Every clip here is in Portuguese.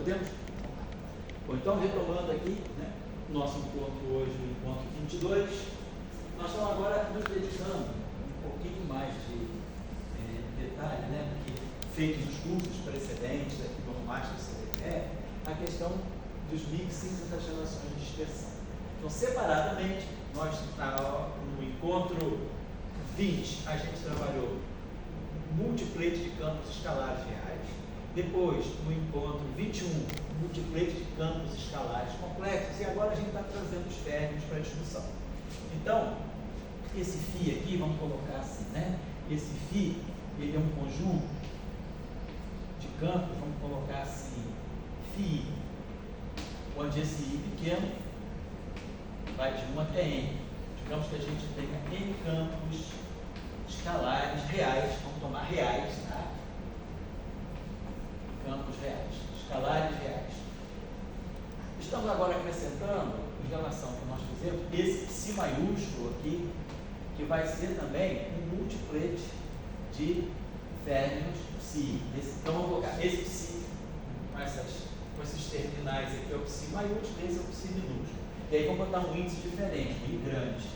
Podemos? Bom, então, retomando aqui, né, nosso encontro hoje, o encontro 22, nós estamos agora nos dedicando um pouquinho mais de detalhe, né, porque feitos os cursos precedentes aqui do Master CDPE, a questão dos mixings e das relações de dispersão. Então, separadamente, nós, no encontro 20, a gente trabalhou multiplete de campos escalares reais. Depois, no encontro 21, multiplete de campos escalares complexos. E agora a gente está trazendo os férmions para a discussão. Então, esse φ aqui, vamos colocar assim, né? Esse φ, ele é um conjunto de campos, vamos colocar assim, φ, onde esse I pequeno vai de 1 até N. Digamos que a gente tenha N campos escalares reais, vamos tomar reais, tá? Campos reais, escalares reais. Estamos agora acrescentando, em relação ao que nós fizemos, esse psi maiúsculo aqui, que vai ser também um multiplete de férmions psi. Então vamos colocar esse psi com esses terminais aqui é o psi maiúsculo, esse é o psi minúsculo. E aí vamos botar um índice diferente, um I grande.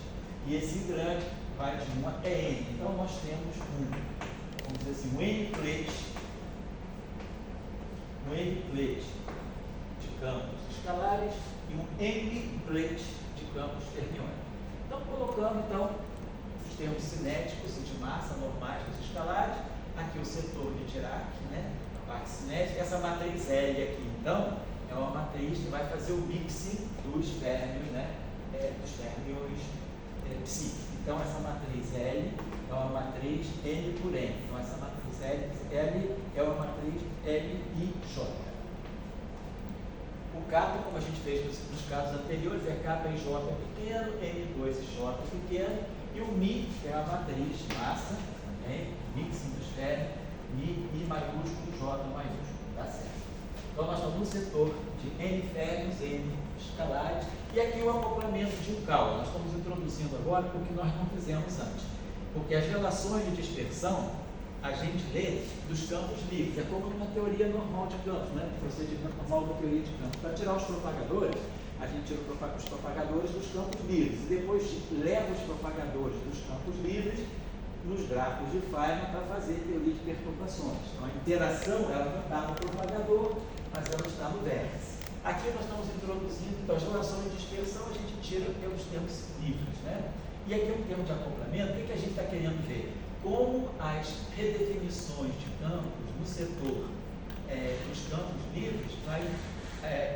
E esse I grande vai de 1 até N. Então nós temos vamos dizer assim, um N plete de campos escalares e um N plete de campos fermiônicos. Então, colocando os termos cinéticos e de massa normais dos escalares, aqui o setor de Dirac, né, a parte cinética, essa matriz L aqui, então, é uma matriz que vai fazer o mixing dos férmions, né, dos férmions psi. Então, essa matriz L é uma matriz N por N. Então, essa matriz L é uma matriz L e J. O kappa, como a gente fez nos casos anteriores, é kappa e J pequeno, N2 e J pequeno, e o Mi, que é a matriz massa, também, mixing dos férmions, Mi, I maiúsculo, J maiúsculo, tá certo? Então, nós estamos no setor de N férmions, N escalares, e aqui o acoplamento de um cálculo. Nós estamos introduzindo agora o que nós não fizemos antes, porque as relações de dispersão a gente lê dos campos livres, é como numa teoria normal de campos, né? Procedimento normal da teoria de campos. Para tirar os propagadores, a gente tira os propagadores dos campos livres e depois leva os propagadores dos campos livres nos grafos de Feynman para fazer teoria de perturbações. Então, a interação ela não está no propagador, mas ela está no vértice. Aqui nós estamos introduzindo, então, as relações de dispersão a gente tira pelos termos livres, né? E aqui é um termo de acoplamento. O que a gente está querendo ver? Como as redefinições de campos no setor dos campos livres vai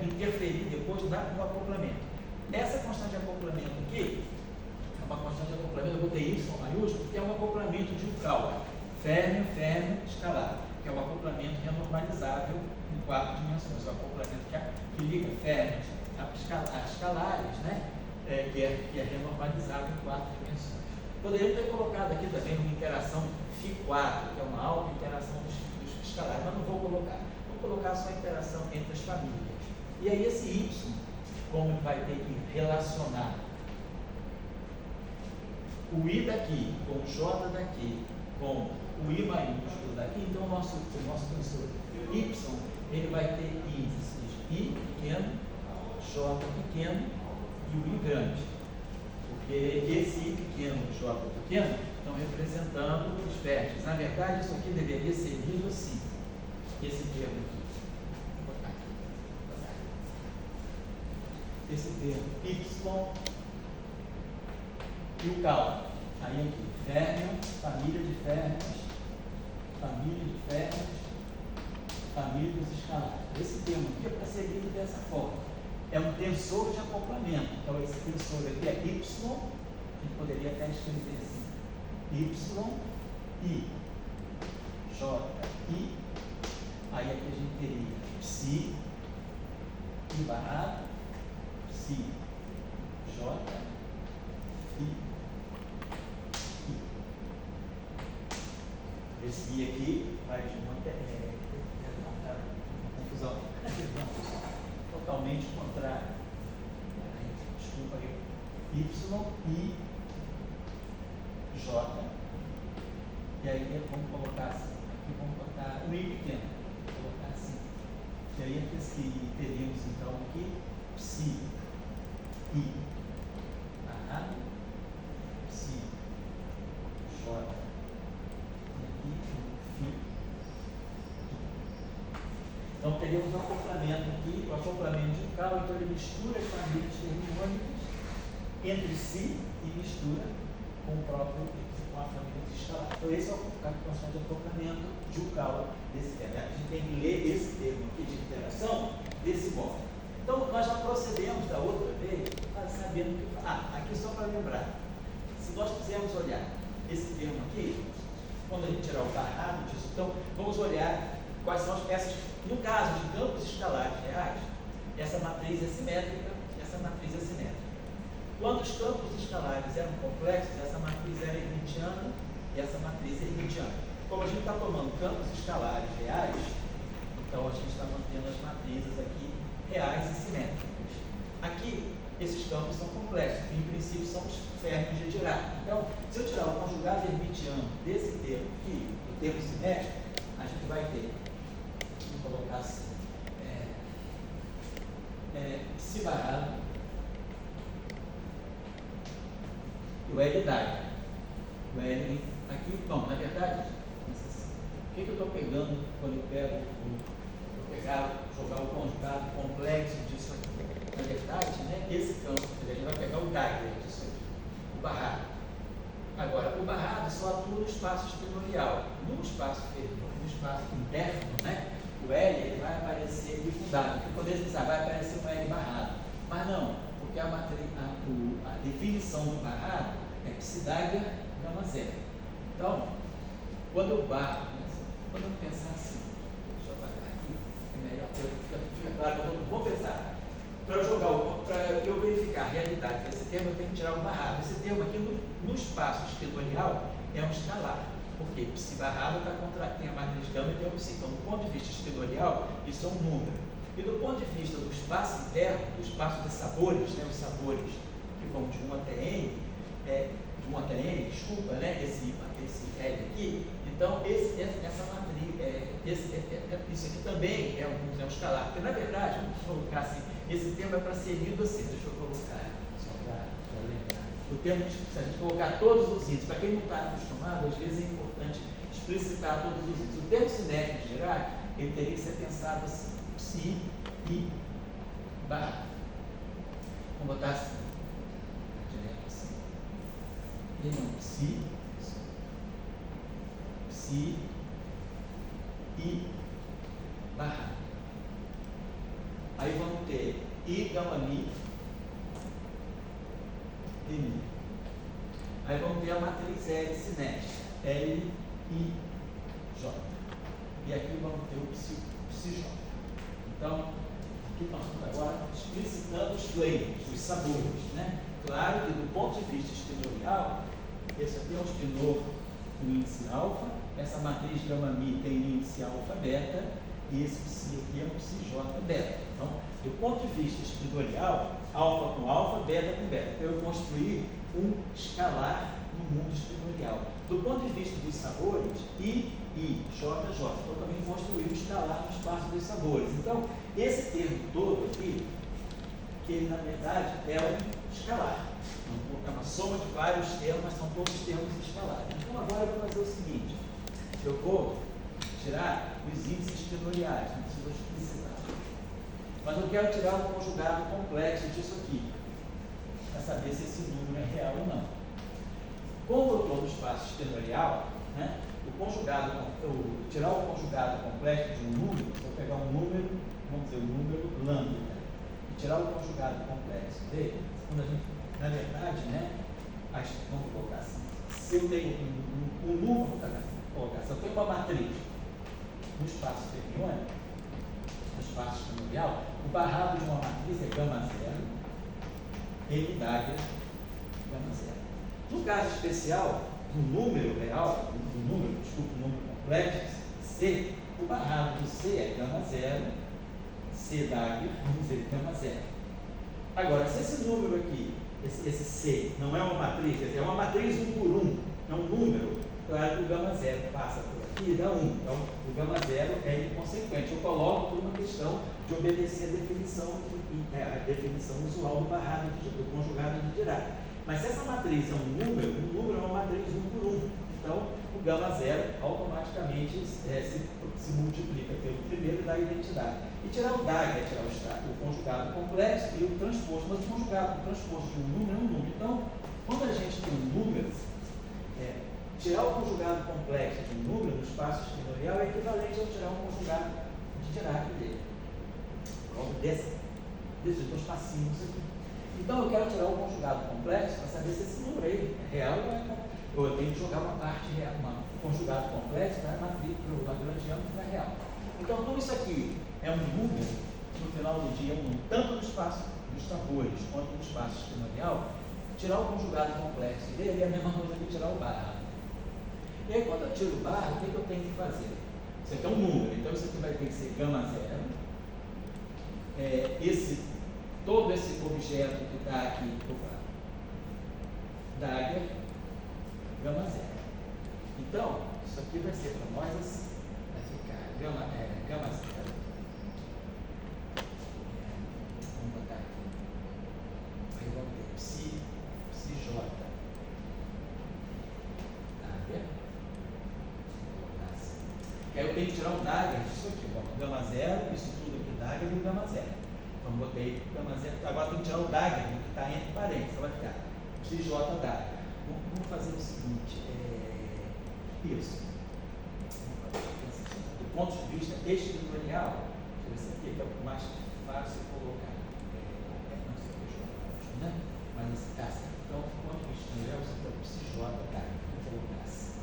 interferir depois no acoplamento. Essa constante de acoplamento aqui é uma constante de acoplamento, eu botei Y maiúsculo, que é um acoplamento de um cálculo, férmio, escalar, que é um acoplamento renormalizável em 4 dimensões, o acoplamento que liga férmios a escalares, né? Que é renormalizável em 4 dimensões. Poderíamos ter colocado aqui também uma interação Φ4, que é uma alta interação dos escalares, mas não vou colocar. Vou colocar só a interação entre as famílias. E aí esse Y, como vai ter que relacionar o I daqui com o J daqui, com o I maiúsculo daqui, então o nosso tensor Y, ele vai ter índices I pequeno, J pequeno e o I grande. Porque esse I pequeno e J pequeno estão representando os vértices. Na verdade, isso aqui deveria ser lido assim. Esse termo aqui. Vou botar aqui. Esse termo Y e o cálculo. Aí aqui, férmion, família de férmions, família dos escalares. Esse termo aqui é para ser lido dessa forma. É um tensor de acoplamento. Então, esse tensor aqui é Y, a gente poderia até escrever assim, Y, I, J, I, aí aqui a gente teria psi, I barrado, psi, J, I. Esse I aqui vai de uma confusão. Totalmente contrário. Desculpa aí. Y, I, J. E aí vamos colocar assim. Aqui vamos botar o I pequeno. Vou colocar assim. Que é parênteses e teríamos então aqui psi I barrado, psi J e aqui φ. Então teríamos um acoplamento aqui, o acoplamento de um carro, então ele mistura as famílias fermiônicas entre si e mistura com o próprio, com a família cristalina. Então esse é a constante de acoplamento de um carro desse termo. A gente tem que ler esse termo aqui de interação desse modo. Então nós já procedemos da outra vez, sabendo que. Aqui só para lembrar, se nós quisermos olhar esse termo aqui, quando a gente tirar o barrado disso, então vamos olhar quais são as peças. No caso de campos escalares reais, essa matriz é simétrica e essa matriz é simétrica. Quando os campos escalares eram complexos, essa matriz era hermitiana e essa matriz é hermitiana. Como a gente está tomando campos escalares reais, então a gente está mantendo as matrizes aqui reais e simétricas. Aqui, esses campos são complexos, que em princípio são os férmions de Dirac. Então, se eu tirar o conjugado hermitiano desse termo aqui, o termo simétrico, a gente vai ter, vou colocar assim, psi barrado e o L dai. O L aqui, bom, na verdade, o que eu estou pegando quando eu pego jogar o conjugado complexo disso aqui? Na verdade, né, esse campo, a gente vai pegar o Dagger disso aqui, o barrado. Agora, o barrado só atua no espaço espinorial. No espaço interno, né, o L ele vai aparecer difundado, porque quando ele pensar, vai aparecer um L barrado. Mas não, porque a definição do barrado é psi Dagger gama zero. Então, quando eu pensar assim, deixa eu apagar aqui, é melhor, fica claro, vou pensar. Para eu verificar a realidade desse termo, eu tenho que tirar o barrado. Esse termo aqui, no espaço espinorial, é um escalar. Porque psi barrado tem a matriz gama e tem o psi. Então, do ponto de vista espinorial, isso é um número. E do ponto de vista do espaço interno, do espaço de sabores, né, os sabores que vão de 1 até N, desculpa, né, esse L aqui, então essa matriz, isso aqui também é um escalar, porque na verdade, vamos colocar assim, esse termo é para ser lido assim, deixa eu colocar, só para lembrar. O termo, se a gente colocar todos os índices, para quem não está acostumado, às vezes é importante explicitar todos os índices. O termo cinético de Dirac, ele teria que ser pensado assim, psi I barra. Vamos botar assim, direto assim. E não, psi I barra. Aí vamos ter I gama mi e mi. Aí vamos ter a matriz L cinética, L, I, J. E aqui vamos ter o psi J. Então, aqui nós estamos agora explicitando os flavors, os sabores, né? Claro que do ponto de vista espinorial, esse aqui é um espinor com índice alfa, essa matriz gama mi tem índice alfa beta, e esse psi aqui é um psi J beta. Então, do ponto de vista espinorial, alfa com alfa, beta com beta. Então, eu construí um escalar no mundo espinorial. Do ponto de vista dos sabores, I, J, J. Então, também construí um escalar no espaço dos sabores. Então, esse termo todo aqui, que ele, na verdade, é um escalar. É uma soma de vários termos, mas são todos termos escalares. Então, agora eu vou fazer o seguinte. Eu vou tirar os índices espinoriais, não preciso explicitar. Mas eu quero tirar um conjugado complexo disso aqui, para saber se esse número é real ou não. Como eu estou no espaço espinorial, né, tirar o conjugado complexo de um número, se eu pegar um número, vamos dizer, o número lambda, e tirar o conjugado complexo dele, quando a gente, na verdade, né, vamos colocar assim, se eu tenho um número, se eu tenho uma matriz no espaço fermiônico, no espaço espinorial, o barrado de uma matriz é gama zero, M Dagger gama zero. No caso especial, do número real, um número complexo, C, o barrado do C é gama zero, C Dagger, vamos dizer, gama zero. Agora, se esse número aqui, esse C, não é uma matriz, quer dizer, é uma matriz 1 por 1, é um número, Claro que o gama zero passa por aqui e dá 1. Então, o gama zero é inconsequente. Eu coloco por uma questão de obedecer a definição usual do barrado, do conjugado de Dirac. Mas se essa matriz é um número é uma matriz 1 por 1. Então, o gama zero automaticamente se multiplica pelo primeiro e dá a identidade. E tirar o DAG é tirar o conjugado complexo e o transposto. Mas o conjugado, o transposto de um número é um número. Então, quando a gente tem um número, tirar o conjugado complexo de um número no espaço exponencial é equivalente ao tirar um conjugado de Dirac dele. Desses dois passinhos aqui. Então eu quero tirar o conjugado complexo para saber se esse número aí é real ou eu tenho que jogar uma parte real, um conjugado complexo para a matriz, para o lagrangiano para real. Então, como isso aqui é um número, no final do dia é um número, tanto no espaço dos sabores quanto no espaço exponencial, tirar o conjugado complexo dele é a mesma coisa que tirar o barra. E aí, quando eu tiro o barra, o que eu tenho que fazer? Isso aqui é um número, então isso aqui vai ter que ser gama zero. Todo esse objeto que está aqui, Dagger, gama zero. Então, isso aqui vai ser para nós assim, vai ficar gama zero. Vamos botar aqui. Aí vamos ter psi j. Dagger. Aí eu tenho que tirar o Dagger disso aqui, ó, gama zero, isso tudo aqui, Dagger e o gama zero. Então botei o gama zero, agora tem que tirar o Dagger, que está entre parênteses, então vai ficar psi j Dagger. Vamos fazer o seguinte, isso. Do ponto de vista extratorial, deixa eu ver se aqui é o mais fácil colocar. Não sei o que né? Mas assim, então, do ponto de vista extratorial, você tem o psi j Dagger, vou colocar assim.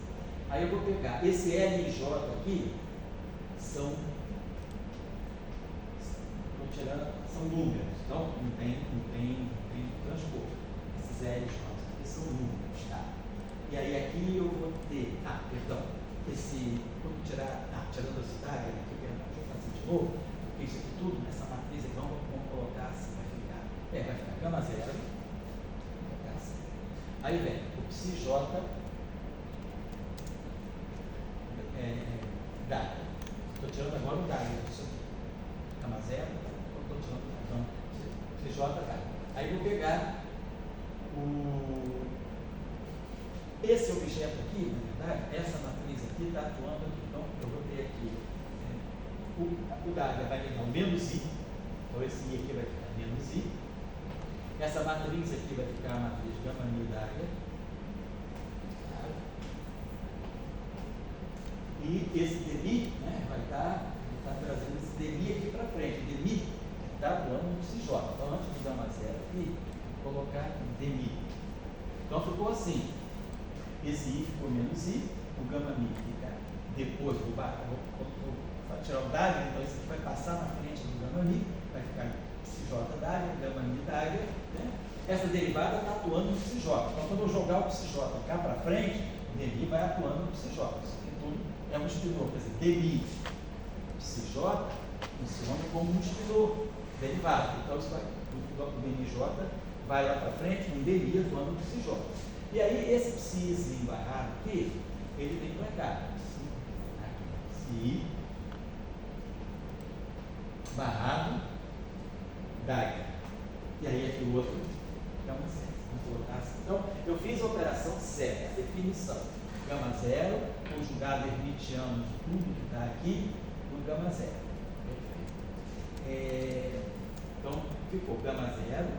Aí eu vou pegar esse L e J aqui, são números, então não tem transporte. Esses L e J aqui são números, tá? E aí aqui eu vou ter, vou tirar, tirando esse Dagger aqui, deixa eu fazer de novo, porque isso aqui tudo, nessa matriz aqui, vamos colocar assim, vai ficar gama zero, vou colocar assim. Aí vem o psi J, Dagger. Estou tirando agora o Dagger disso aqui. Gama zero, estou tirando então, CJ Dagger. Aí vou pegar esse objeto aqui, na verdade, essa matriz aqui está atuando aqui. Então eu vou ter aqui o Dagger vai me dar o menos I, então esse I aqui vai ficar menos I. Essa matriz aqui vai ficar a matriz gama mil Dagger. E esse demi, né, vai estar trazendo esse demi aqui para frente. Demi está atuando no CJ. Então, antes de gama zero aqui, vou colocar demi. Então, ficou assim. Esse I ficou menos I, o gama mi fica depois do barra. Vou tirar o Dagger, então isso aqui vai passar na frente do gama mi, vai ficar CJ Dagger, gama mi Dagger. Né? Essa derivada está atuando no CJ. Então, quando eu jogar o CJ cá para frente, o demi vai atuando no CJ. É um spinor, quer dizer, demi psi-j funciona como um spinor derivado. Então, o dmi-j vai lá para frente, um demi atuando no psi-j. E aí, esse psizinho barrado aqui, ele vem para cá. Psi barrado Dagger. E aí, aqui o outro gama zero. Vamos colocar assim. Então, eu fiz a operação certa, a definição. Gama zero, conjugado hermitiano de tudo que está aqui, no gama zero. Então, ficou gama zero,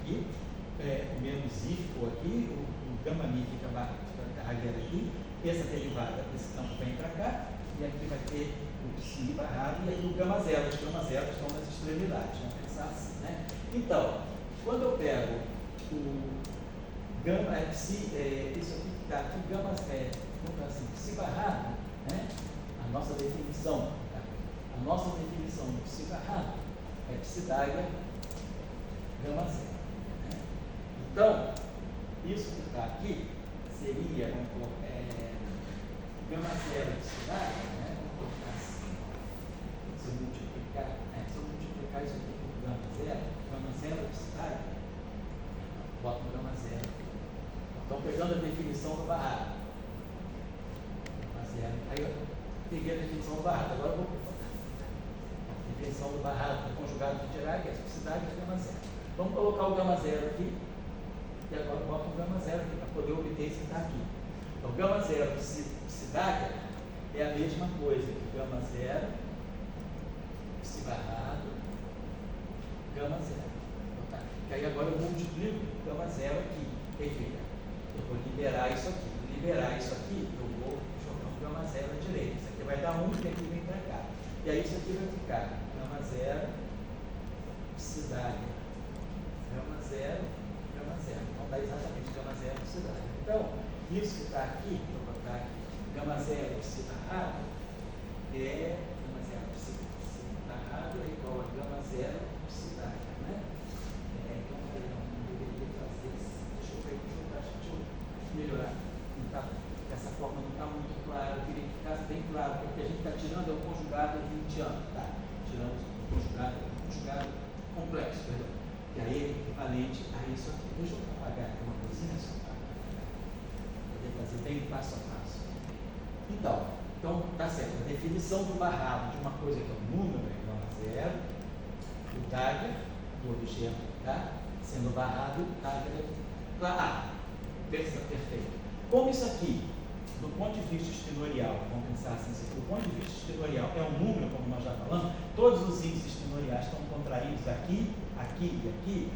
aqui, o menos I ficou aqui, o gama mi fica Dagger aqui, essa derivada desse campo vem para cá, e aqui vai ter o psi barrado, e aqui o gama zero. Os gama zero estão nas extremidades, vamos pensar assim, né? Então, quando eu pego o gama, isso aqui que está aqui, gama, vamos assim, psi barrado, né? A nossa definição do psi barrado é psi Dagger gama zero. Né? Então, isso que está aqui seria, vamos colocar, gama zero psi Dagger, né? Vamos colocar assim, se eu multiplicar isso aqui por gama zero psi Dagger, boto no gama zero. Então, pegando a definição conjugado de Dirac, a especificidade é gama zero. Vamos colocar o gama zero aqui, e agora eu boto o gama zero aqui para poder obter esse que está aqui. Então, gama zero especificidade é a mesma coisa que gama zero, psi barrado, gama zero. Tá? E aí agora eu multiplico gama zero aqui. O que fica? Eu vou liberar isso aqui. Liberar isso aqui, eu vou jogar um gama zero à direita. Isso aqui vai dar 1 e aqui vem para cá. E aí isso aqui vai ficar gama zero, psidária, gama zero, gama zero. Então dá exatamente gama zero, psidária. Então, isso que está aqui, vou botar aqui, gama zero, psi barrado, é gama zero, psi barrado é igual a gama zero, psidária, né? Então, eu não deveria fazer isso. Deixa eu melhorar. Essa forma não está muito clara, eu queria que ficasse bem claro, porque o que a gente está tirando é o conjugado hermitiano, tá? Tiramos o conjugado complexo, perdão, que aí é equivalente a isso aqui. Deixa eu apagar aqui uma coisinha só para poder fazer bem passo a passo. Então tá certo, a definição do barrado de uma coisa que é um número, é gama zero, o dagger do objeto, tá? Sendo barrado, o dagger é claro, perfeito. Como isso aqui, do ponto de vista espinorial, vamos pensar assim, do ponto de vista espinorial é um número, como nós já falamos, todos os índices espinoriais estão contraídos aqui, aqui e aqui,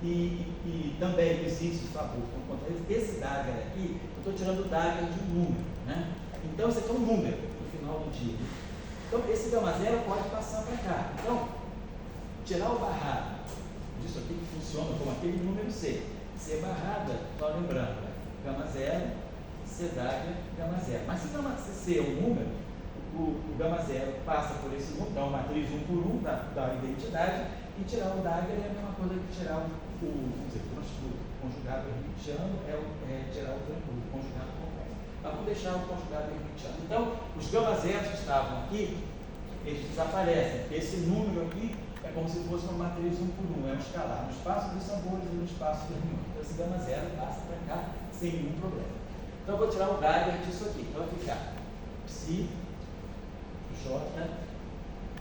e também os índices de favor estão contraídos. Esse dagger aqui, eu estou tirando o dagger de um número, né? Então, esse aqui é um número no final do dia. Então, esse gama zero pode passar para cá. Então, tirar o barrado disso aqui que funciona como aquele número C. C barrada, só lembrando, gama zero, C dagger, gama zero. Mas se gama C é um número, o gama zero passa por esse número, dá uma matriz 1 por 1 da identidade, e tirar o dagger é a mesma coisa que tirar o conjugado hermitiano, é tirar o conjugado complexo. Mas vamos deixar o conjugado hermitiano. Então, os gama zeros que estavam aqui, eles desaparecem. Esse número aqui é como se fosse uma matriz 1 por 1, é um escalar, no espaço dos sabores e no espaço fermiônico. Então, esse gama zero passa para cá sem nenhum problema. Então, eu vou tirar o dagger disso aqui. Então, vai ficar psi j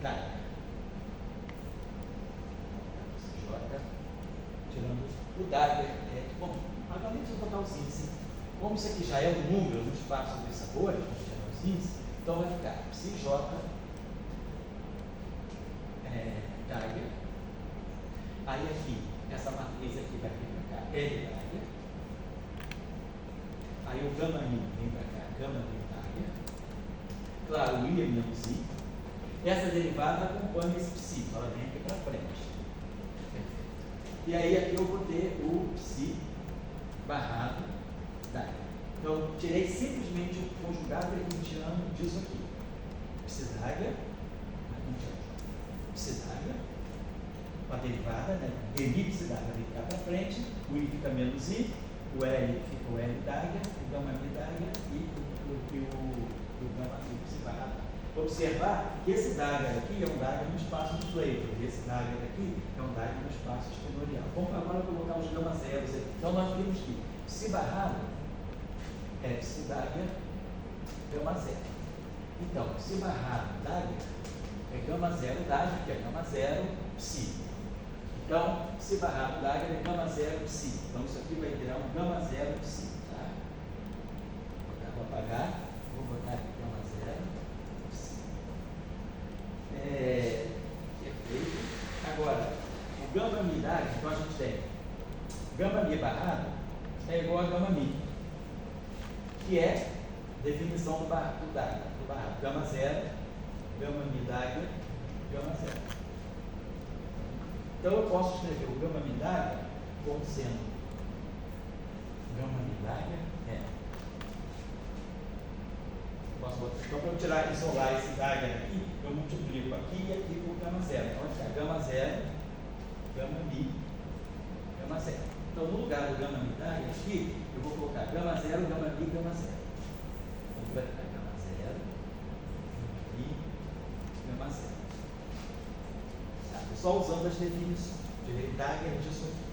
dagger. Psi j, tirando o dagger. Bom, agora nem preciso botar os índices. Como isso aqui já é um número no espaço dos sabores, vamos tirar os índices, então vai ficar psi j dagger. Aí aqui, essa matriz aqui vai vir para cá, L dagger. Aí o gama mi vem para cá, gama mi dagger. Claro, o I é menos I. Essa derivada acompanha esse psi, ela vem aqui para frente. E aí aqui eu vou ter o psi barrado dagger. Então, eu tirei simplesmente o conjugado hermitiano disso aqui. Psi dagger, psi dagger, com a derivada, né? Psi dagger vem cá para frente, o I fica menos I, o L fica o L dagger, o gama mi dagger e o gama mi psi barrado. Observar que esse dagger aqui é um dagger no espaço do flavor, esse dagger aqui é um dagger no espaço espinorial. Vamos agora colocar os gama zeros aqui. Então, nós vimos que psi barrado é psi dagger, gama zero. Então, psi barrado dagger é gama zero dagger, que é gama zero psi. Então, psi barrado dagger é gama zero psi. Então, isso aqui vai virar um gama zero psi. Tá? Vou apagar, vou botar aqui gama zero psi. Perfeito. Agora, o gama mi dagger, então a gente tem gama mi barrado é igual a gama mi, que é definição do barrado. Gama zero, gama mi dagger, gama zero. Então eu posso escrever o gama mi dagger como sendo gama mi dagger posso botar. Então, para eu tirar, isolar esse dagger aqui, eu multiplico aqui e aqui por gama zero. Então vai ficar gama zero, gama mi, gama zero. Então, no lugar do gama mi dagger aqui, eu vou colocar gama zero, gama mi, gama zero. Então vai ficar gama zero, gama mi, gama zero. Só usando as definições. Tirei dagger disso aqui.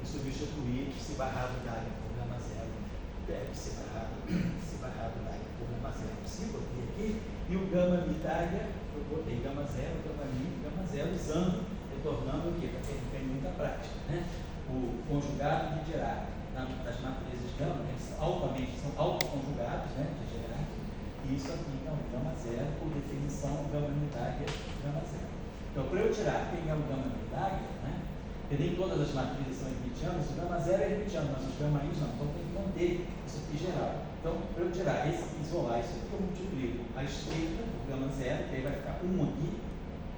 E substituir psi barrado dagger por gama zero. Psi barrado dagger por gama zero. Psi, botei aqui. E o gama mi dagger, eu botei gama zero, gama mi, gama zero, usando tornando o quê? Para quem tem muita prática, né? O conjugado de Dirac das matrizes gama, eles são autoconjugados, né, de Dirac, e isso aqui então é gama zero, por definição, gama unitária, gama zero. Então, para eu tirar quem é o gama unitária, né, porque nem todas as matrizes são hermitianas, o gama zero é hermitiano, mas os gama i's não, então tem que manter isso aqui geral. Então, para eu tirar isolar isso aqui, eu multiplico a esquerda por gama zero, que aí vai ficar 1 aqui,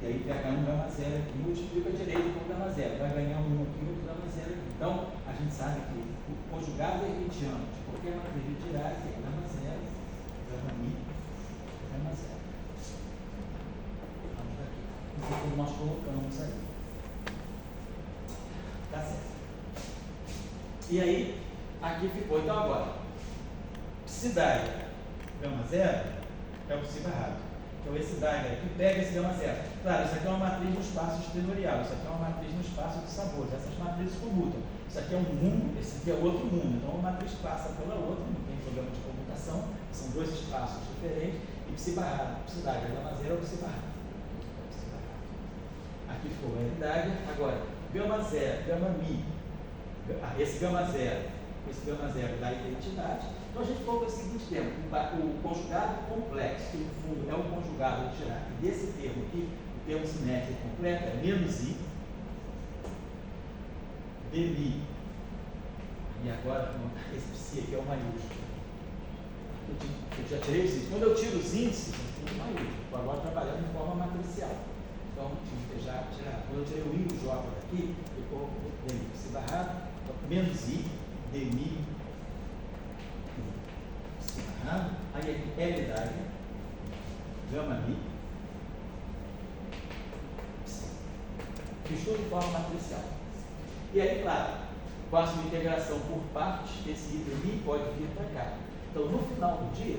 e aí pegar um gama zero aqui, multiplica a direita por gama zero, vai ganhar um aqui, outro gama zero aqui. Então, a gente sabe que o conjugado hermitiano de qualquer matriz de Dirac é gama zero, gama mi, gama zero. Vamos daqui. Isso é como nós colocamos aí. Tá certo. E aí, aqui ficou. Então, agora, psi-Dagger gama zero é o psi barrado. Então, esse Dagger aqui pega esse gama zero. Claro, isso aqui é uma matriz no espaço estritorial, isso aqui é uma matriz no espaço de sabores. Essas matrizes comutam. Isso aqui é um mundo, esse aqui é outro mundo. Então, uma matriz passa pela outra, não tem problema de comutação, são dois espaços diferentes. E psi-barrado, psi-Dagger gama zero é o psi-barrado. Aqui ficou o L-Dagger. Agora, gama zero, gama mi. Esse gama zero dá identidade. Então a gente coloca o seguinte termo: o conjugado complexo, que no fundo é o conjugado de Dirac desse termo aqui, o termo simétrico completo é menos i de mi. E agora, esse psi aqui é o maiúsculo. Eu já tirei os índices. Quando eu tiro os índices, eu tiro o maiúsculo. Estou agora trabalhando de forma matricial. Então, já tirar. Quando eu tirei o i e o j daqui, eu coloquei psi barrado, menos i de mi. Aí aqui L-Dagger, gama mi, fiz tudo de forma matricial. E aí, claro, faço uma integração por partes, esse i de mi pode vir para cá. Então, no final do dia,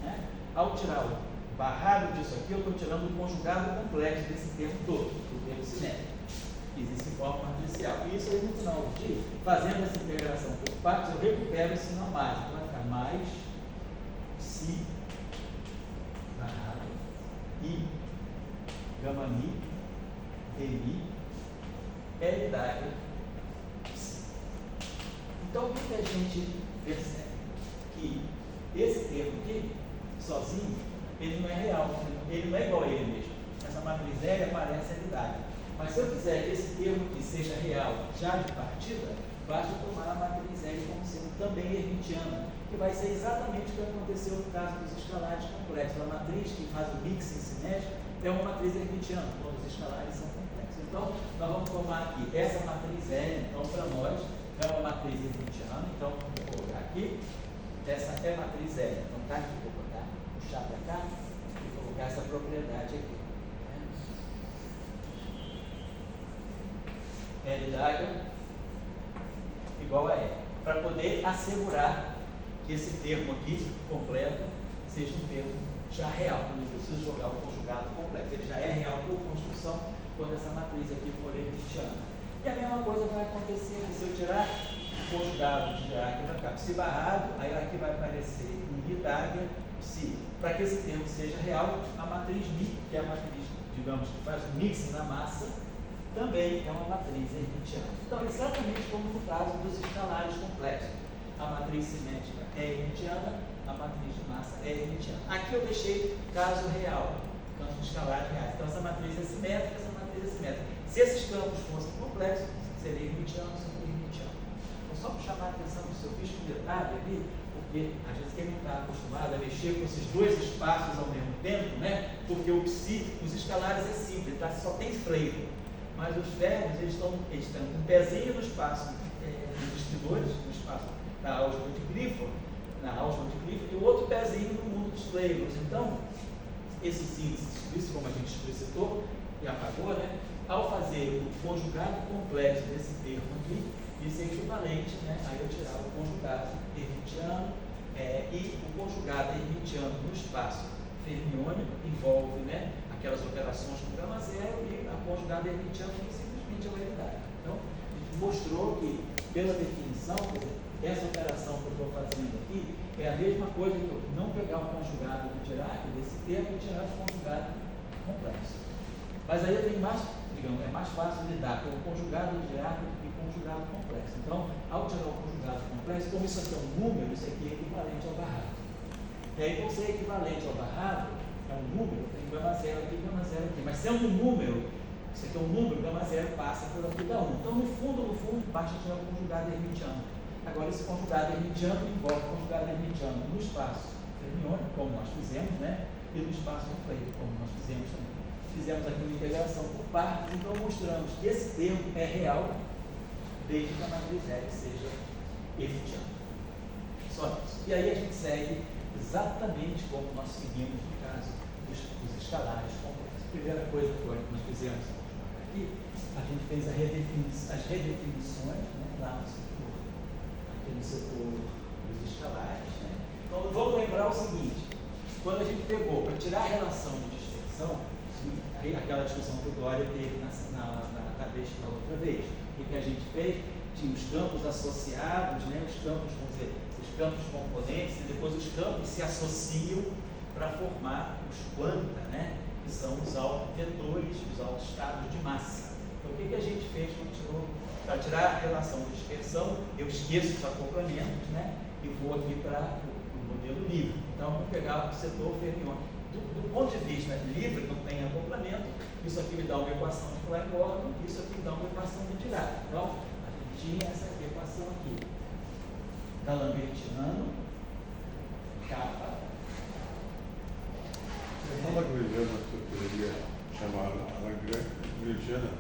né, ao tirar o barrado disso aqui, eu estou tirando o conjugado complexo desse termo todo, do termo cinético. Existe em forma matricial. E isso aí, no final do dia, fazendo essa integração por partes, eu recupero o sinal mais. Então, vai ficar mais psi barrado i gama mi de mi L-Dagger psi. Então, o que a gente percebe? Que esse termo aqui, sozinho, ele não é real, ele não é igual a ele mesmo. Essa matriz L aparece L-Dagger. Mas se eu quiser que esse termo aqui seja real já de partida, basta tomar a matriz L como sendo também hermitiana, que vai ser exatamente o que aconteceu no caso dos escalares complexos. A matriz que faz o mixing cinético é uma matriz hermitiana, quando os escalares são complexos. Então, nós vamos tomar aqui essa matriz L, então, para nós, é uma matriz hermitiana. Então, vou colocar aqui, essa é a matriz L. Então, tá aqui, vou botar, puxar para cá e colocar essa propriedade aqui. L-Dagger igual a L, para poder assegurar que esse termo aqui, completo, seja um termo já real. Não preciso jogar o conjugado completo, ele já é real por construção quando essa matriz aqui for hermitiana. E a mesma coisa vai acontecer aqui. Se eu tirar o conjugado de Dirac, vai ficar psi barrado, aí aqui vai aparecer mi-Dagger psi. Para que esse termo seja real, a matriz mi, que é a matriz, digamos, que faz o mixing na massa, também é uma matriz hermitiana. Então, exatamente como no caso dos escalares complexos. A matriz simétrica é hermitiana, a matriz de massa é hermitiana. Aqui eu deixei caso real, campos escalares reais. Então, essa matriz é simétrica, essa matriz é simétrica. Se esses campos fossem complexos, seria hermitiano, seria hermitiano. Então, só para chamar a atenção disso, eu fiz um detalhe ali, porque às vezes quem não está acostumado a mexer com esses dois espaços ao mesmo tempo, né? Porque o psi, os escalares é simples, tá? Só tem freio. Mas os férreos, eles estão com um pezinho no espaço dos distribuidores, no espaço da álgebra de Clifford, e o outro pezinho no mundo dos flavors. Então, esses índices, isso como a gente explicitou e apagou, né? Ao fazer o conjugado complexo desse termo aqui, isso é equivalente, né? Aí eu tirar o conjugado hermitiano e o conjugado hermitiano no espaço fermiônico envolve, né, aquelas operações com gama zero e a conjugada hermitiana que simplesmente é uma unidade. Então, a gente mostrou que, pela definição, essa operação que eu estou fazendo aqui é a mesma coisa que eu não pegar o conjugado de Dirac desse termo e tirar o conjugado complexo. Mas aí eu tenho mais, digamos, é mais fácil lidar com o conjugado direto do que com o conjugado complexo. Então, ao tirar o conjugado complexo, como isso aqui é um número, isso aqui é equivalente ao barrado. E aí, por ser equivalente ao barrado, é um número, tem gama zero aqui, gama zero aqui. Mas sendo um número, isso aqui é um número, gama zero passa por aqui da 1. Então, no fundo, basta tirar o conjugado hermitiano. Agora, esse conjugado hermitiano envolve o conjugado hermitiano no espaço fermiônico, como nós fizemos, né? E no espaço nucleico, como nós fizemos também. Fizemos aqui uma integração por partes, então mostramos que esse termo é real, desde que a matriz R seja hermitiana. Só isso. E aí a gente segue exatamente como nós seguimos no caso dos escalares complexos. A primeira coisa foi que nós fizemos aqui, a gente fez as redefinições, né, lá no setor, aqui no setor dos escalares. Né? Então vamos lembrar o seguinte, quando a gente pegou para tirar a relação de dispersão, aquela discussão que o Dória teve na outra vez, o que a gente fez? Tinha os campos associados, né, os campos, vamos dizer, os campos componentes, e depois os campos se associam para formar os quanta, né, que são os vetores, os autoestados de massa. Então, o que a gente fez para tirar a relação de dispersão? Eu esqueço os acoplamentos, né, e vou aqui para o modelo livre. Então, vamos pegar o setor fermiônico. Do ponto de vista livre, não tem acoplamento, isso aqui me dá uma equação de Klein-Gordon, isso aqui me dá uma equação de Dirac. Então, a gente tinha essa equação aqui, da Lambertiano, capa. A Lagrangiana, você poderia chamar a Lagrangiana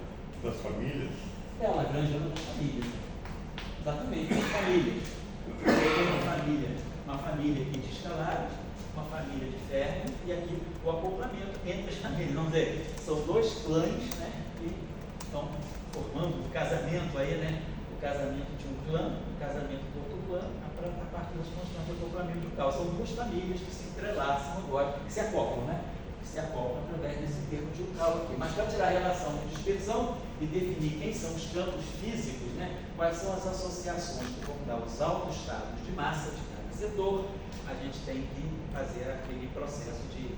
das famílias? É a Lagrangiana das famílias. Exatamente, das famílias. Você tem uma família aqui de escalares, uma família de ferro, e aqui o acoplamento entre as famílias. Vamos dizer, são dois clãs, né, que estão formando o casamento aí, né? O casamento de um clã, o casamento do outro clã, a partir das constantes do acoplamento do caos. São duas famílias que se entrelaçam agora, que se acoplam, né? Que se acoplam através desse termo de Yukawa aqui. Mas para tirar a relação de dispersão e definir quem são os campos físicos, né? Quais são as associações que vão dar os autoestados de massa de cada setor, a gente tem que fazer aquele processo de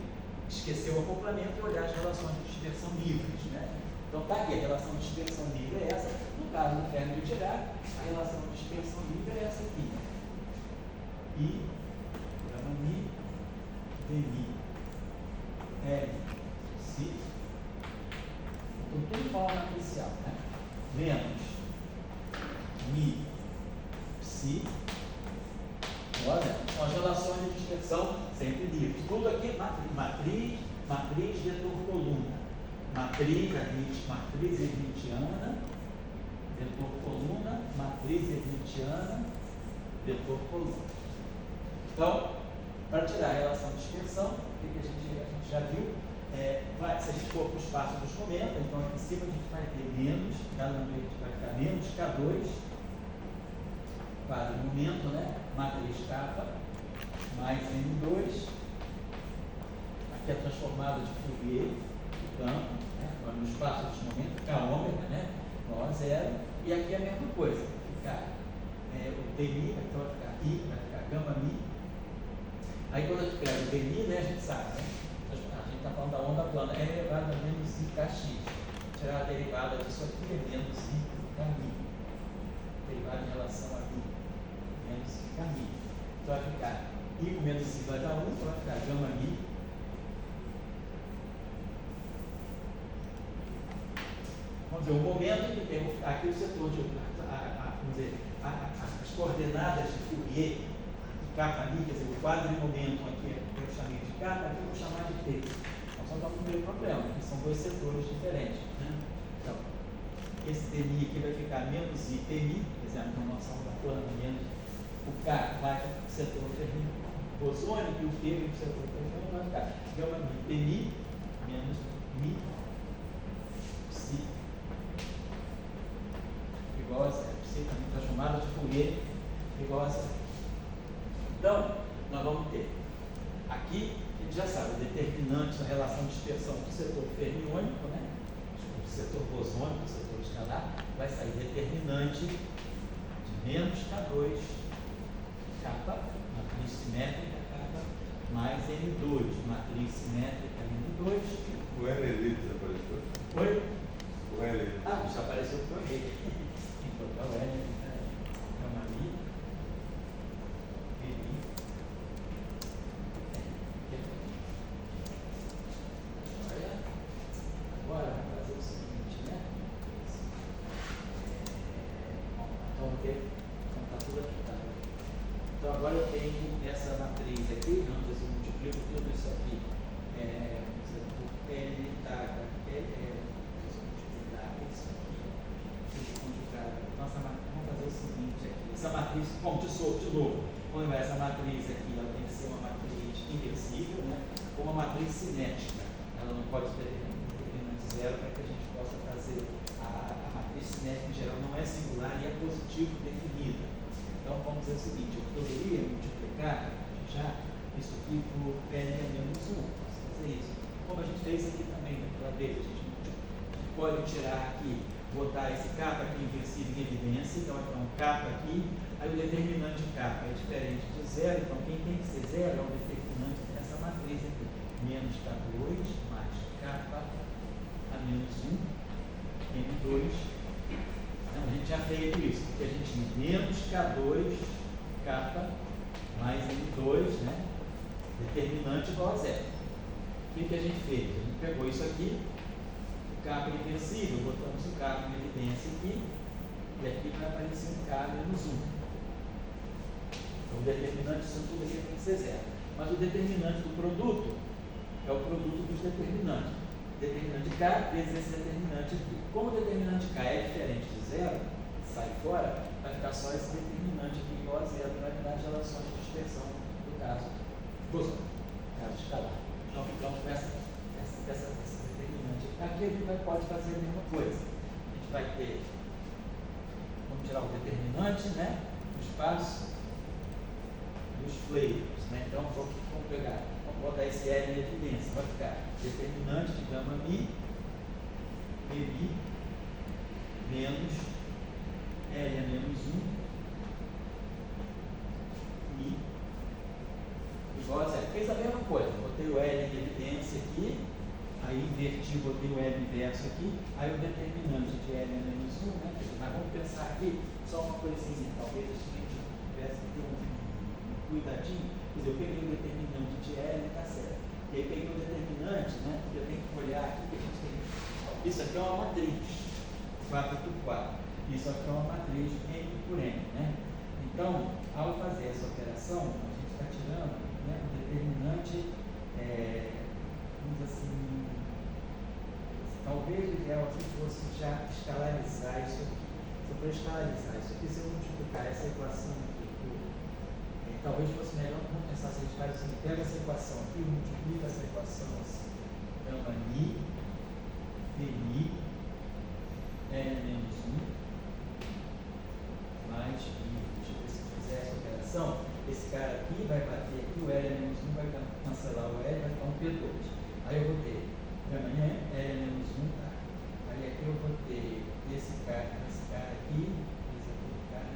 esquecer o acoplamento e olhar as relações de dispersão livres, né? Então está aqui, a relação de dispersão livre é essa. No caso do ferro de Dirac, a relação de dispersão livre é essa aqui. I, gama Mi, dmi, L, Si. Então tudo forma matricial, né? Menos Mi, Psi. Olha, são as relações de dispersão sempre livres. Tudo aqui matriz, vetor, coluna. Matriz hermitiana, vetor, coluna, matriz hermitiana, vetor, coluna. Então, para tirar a relação de dispersão, o que a gente já viu? Se a gente for para o espaço dos momentos, então aqui em cima a gente vai ter menos, vai ficar menos K2, quadro momento, né? Matriz kappa, mais M2, aqui é transformada de Fourier, de campo, né? No espaço dos momentos, K ômega, né? Igual a zero, e aqui é a mesma coisa, vai ficar o dmi, então vai ficar I, vai ficar gama mi. Aí quando a gente pega o dmi, né, a gente sabe, né? A gente está falando da onda plana, é elevado a menos IKX. Tirar a derivada disso aqui é menos IKmi. Derivada em relação a mi, menos IKmi. Então vai ficar I com menos I vai dar 1, então vai ficar gama mi. Vamos ver, o momento que tem aqui o setor de, vamos dizer, as coordenadas de Fourier, kappa ali, quer dizer, o quadro de momento aqui eu chamei de kappa, aqui eu vou chamar de T. Então só dá um primeiro problema, porque são dois setores diferentes. Né? Então, esse dmi aqui vai ficar menos I Tmi, por exemplo, na nossa onda plana, menos o K vai para o setor bosônico e o T vai para o setor fermiônico, vai ficar gama mi Tmi menos mi Psi igual a zero. Psi também transformada de Fourier igual a zero. Então, nós vamos ter aqui, a gente já sabe, o determinante da relação de dispersão do setor fermiônico, né? Do setor bosônico, do setor escalar, vai sair determinante de menos K2, kappa, matriz simétrica, kappa, mais M2, matriz simétrica M2. O L ali desapareceu? Oi? O o L, gama mi, PI, olha, agora vamos fazer o seguinte, né? Então, está tudo aqui, tá? Então, agora eu tenho essa matriz aqui, vamos dizer, eu multiplico tudo isso aqui, por L, tá? Multiplicar isso aqui, conjugado. Nossa, vamos fazer o seguinte aqui, essa matriz, bom, de novo, vamos lembrar, essa matriz aqui, ela tem que ser uma matriz inversível, né? Ou uma matriz cinética, ela não pode ter determinante zero para que a gente possa fazer a matriz cinética em geral não é singular e é positivo definida. Então vamos dizer o seguinte, eu poderia multiplicar já isso aqui por L menos 1, posso fazer isso. Como a gente fez aqui também naquela vez, a gente pode tirar aqui, botar esse kappa aqui inversível em evidência, então vai ficar um kappa aqui, aí o determinante kappa é diferente de zero, então quem tem que ser zero é o determinante dessa matriz aqui, menos K2 mais kappa a menos 1, M2. Então, a gente já fez isso, porque a gente tinha menos K2 kappa mais M2, né? Determinante igual a zero. O que a gente fez? A gente pegou isso aqui, o kappa inversível, botamos o kappa em evidência aqui, e aqui vai aparecer um K menos 1. Então, o determinante disso tudo aqui tem que ser zero. Mas o determinante do produto é o produto dos determinantes. Determinante K vezes esse determinante aqui. Como o determinante K é diferente de zero, sai fora, vai ficar só esse determinante aqui igual a zero, vai me dar as relações de dispersão do caso bosônico, caso escalar. Então ficamos com esse determinante. Aqui a gente pode fazer a mesma coisa. A gente vai ter, vamos tirar o determinante, né? O espaço dos flavors, né? Então vamos pegar, vamos botar esse L em evidência, vai ficar determinante de gama mi, PI, menos L a menos 1, mi, igual a zero. Fez a mesma coisa, botei o L em evidência aqui, aí inverti, botei o L inverso aqui, aí o determinante de L a menos 1, né? Mas vamos pensar aqui, só uma coisinha, talvez a gente tivesse que ter um cuidadinho, quer dizer, eu peguei o determinante de L, está certo. E aí peguei o determinante, né? Eu tenho que olhar aqui que a gente tem. Isso aqui é uma matriz, 4 por 4. Isso aqui é uma matriz M por N, né? Então, ao fazer essa operação, a gente está tirando, né, o determinante, vamos assim, talvez o ideal aqui fosse já escalarizar isso aqui. Se eu for escalarizar isso aqui, se eu multiplicar essa equação aqui talvez fosse melhor pensar se a gente faz assim, pega essa equação aqui, multiplica essa equação assim, gama mi, PI, L menos 1, mais I. Deixa eu ver se eu fizer essa operação, esse cara aqui vai bater aqui, o L menos 1 vai cancelar o L, vai ficar um P2. Aí eu vou ter gama L menos 1, tá? Aí aqui eu vou ter esse cara aqui, esse aqui do cara,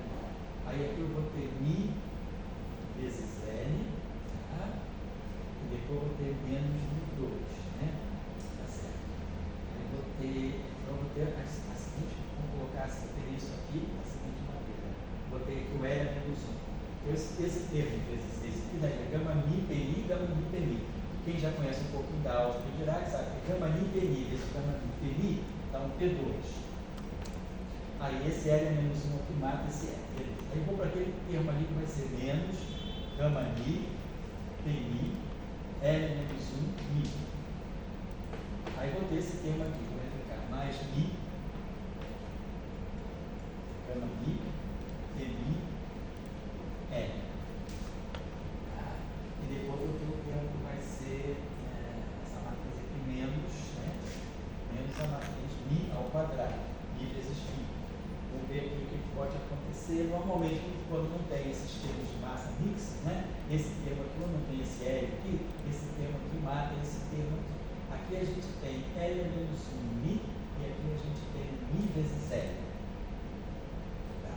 aí aqui eu vou ter mi vezes L, tá? E depois eu vou ter menos de 2, né? Tá certo. Aí eu vou ter a seguinte, vamos colocar isso aqui da seguinte maneira. Botei aqui o L menos 1. Então esse termo vezes esse aqui daí é gama mi, PI, gama mi, PI. Quem já conhece um pouquinho da álgebra de Dirac sabe que gama mi, PI vezes gama mi, PI dá um P2. Aí esse L menos 1 aqui mata esse L. Aí eu vou para aquele termo ali que vai ser menos gama mi, PI, L menos 1, mi. Aí vou ter esse termo aqui, que vai ficar mais mi, gama mi, PI, L. Tá? E depois eu tenho o termo que vai ser essa matriz aqui, menos, né? Menos a matriz mi ao quadrado, mi vezes mi. Vamos ver aqui o que pode acontecer. Normalmente, quando não tem esses termos de massa mix, né? Esse termo aqui, quando não tem esse L aqui, esse termo aqui mata esse termo aqui. Aqui a gente tem L menos 1 mi, e aqui a gente tem mi vezes L. Tá?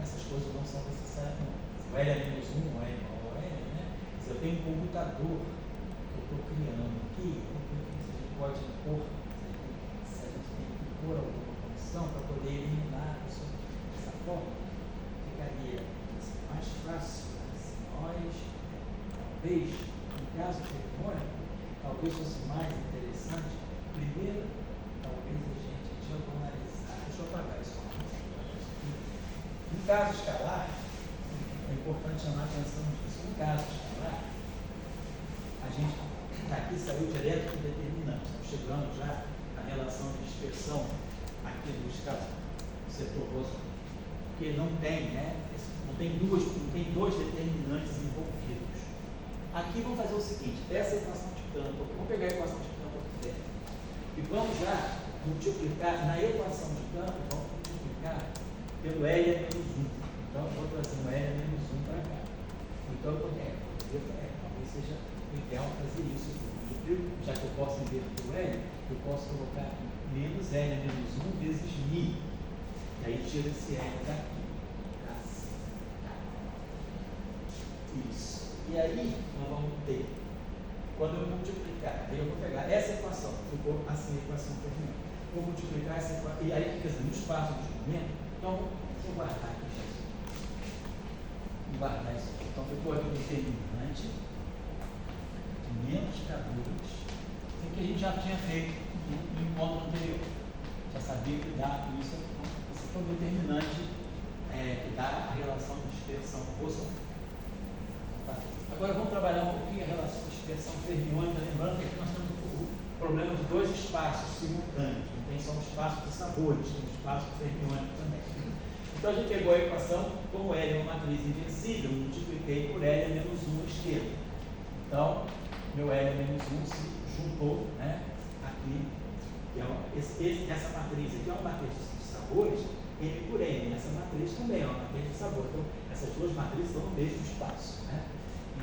Essas coisas não são necessárias, não. O L é menos 1, o L é igual ao L, né? Se eu tenho um computador que eu estou criando aqui, a gente pode impor, se a gente tem que impor alguma condição para poder eliminar essa forma, ficaria mais fácil. Nós, talvez, no caso do fermiônico, talvez fosse mais interessante. Primeiro, talvez a gente diagonalizar. Deixa eu apagar isso. No caso escalar, é importante chamar a atenção disso. No caso escalar, a gente aqui saiu direto do determinante. Estamos chegando já na relação de dispersão aqui do setor roso, porque não tem, né? Não tem dois determinantes envolvidos. Aqui vamos fazer o seguinte: essa equação de campo, vamos pegar a equação de campo aqui dentro e vamos já multiplicar na equação de campo, vamos multiplicar pelo L a menos 1. Então eu vou trazer um L a menos 1 para cá. Então talvez seja o ideal fazer isso. Já que eu posso inverter o L, eu posso colocar menos L a menos 1 vezes μ. E aí tira esse L daqui. Isso. E aí nós vamos ter, quando eu multiplicar, aí eu vou pegar essa equação, ficou assim a equação fermiônica. Vou multiplicar essa equação, e aí, quer dizer, no espaço de momento, então vou guardar aqui, gente. Vou guardar isso aqui. Então ficou aqui o determinante de menos K2, que a gente já tinha feito no encontro anterior. Já sabia que dá isso. Esse foi o determinante que dá a relação de dispersão rossomana. Tá. Agora vamos trabalhar um pouquinho a relação de dispersão fermiônica, lembrando que aqui nós temos o problema de dois espaços simultâneos. Não tem só um espaço de sabores, tem um espaço fermiônico também. Então a gente pegou a equação, como L é uma matriz inversível, multipliquei por L a menos 1 à esquerda. Então, meu L a menos 1 se juntou, né, aqui, que é essa matriz aqui é uma matriz de sabores, M por N. Essa matriz também é uma matriz de sabor. Então, essas duas matrizes estão no mesmo espaço. Né?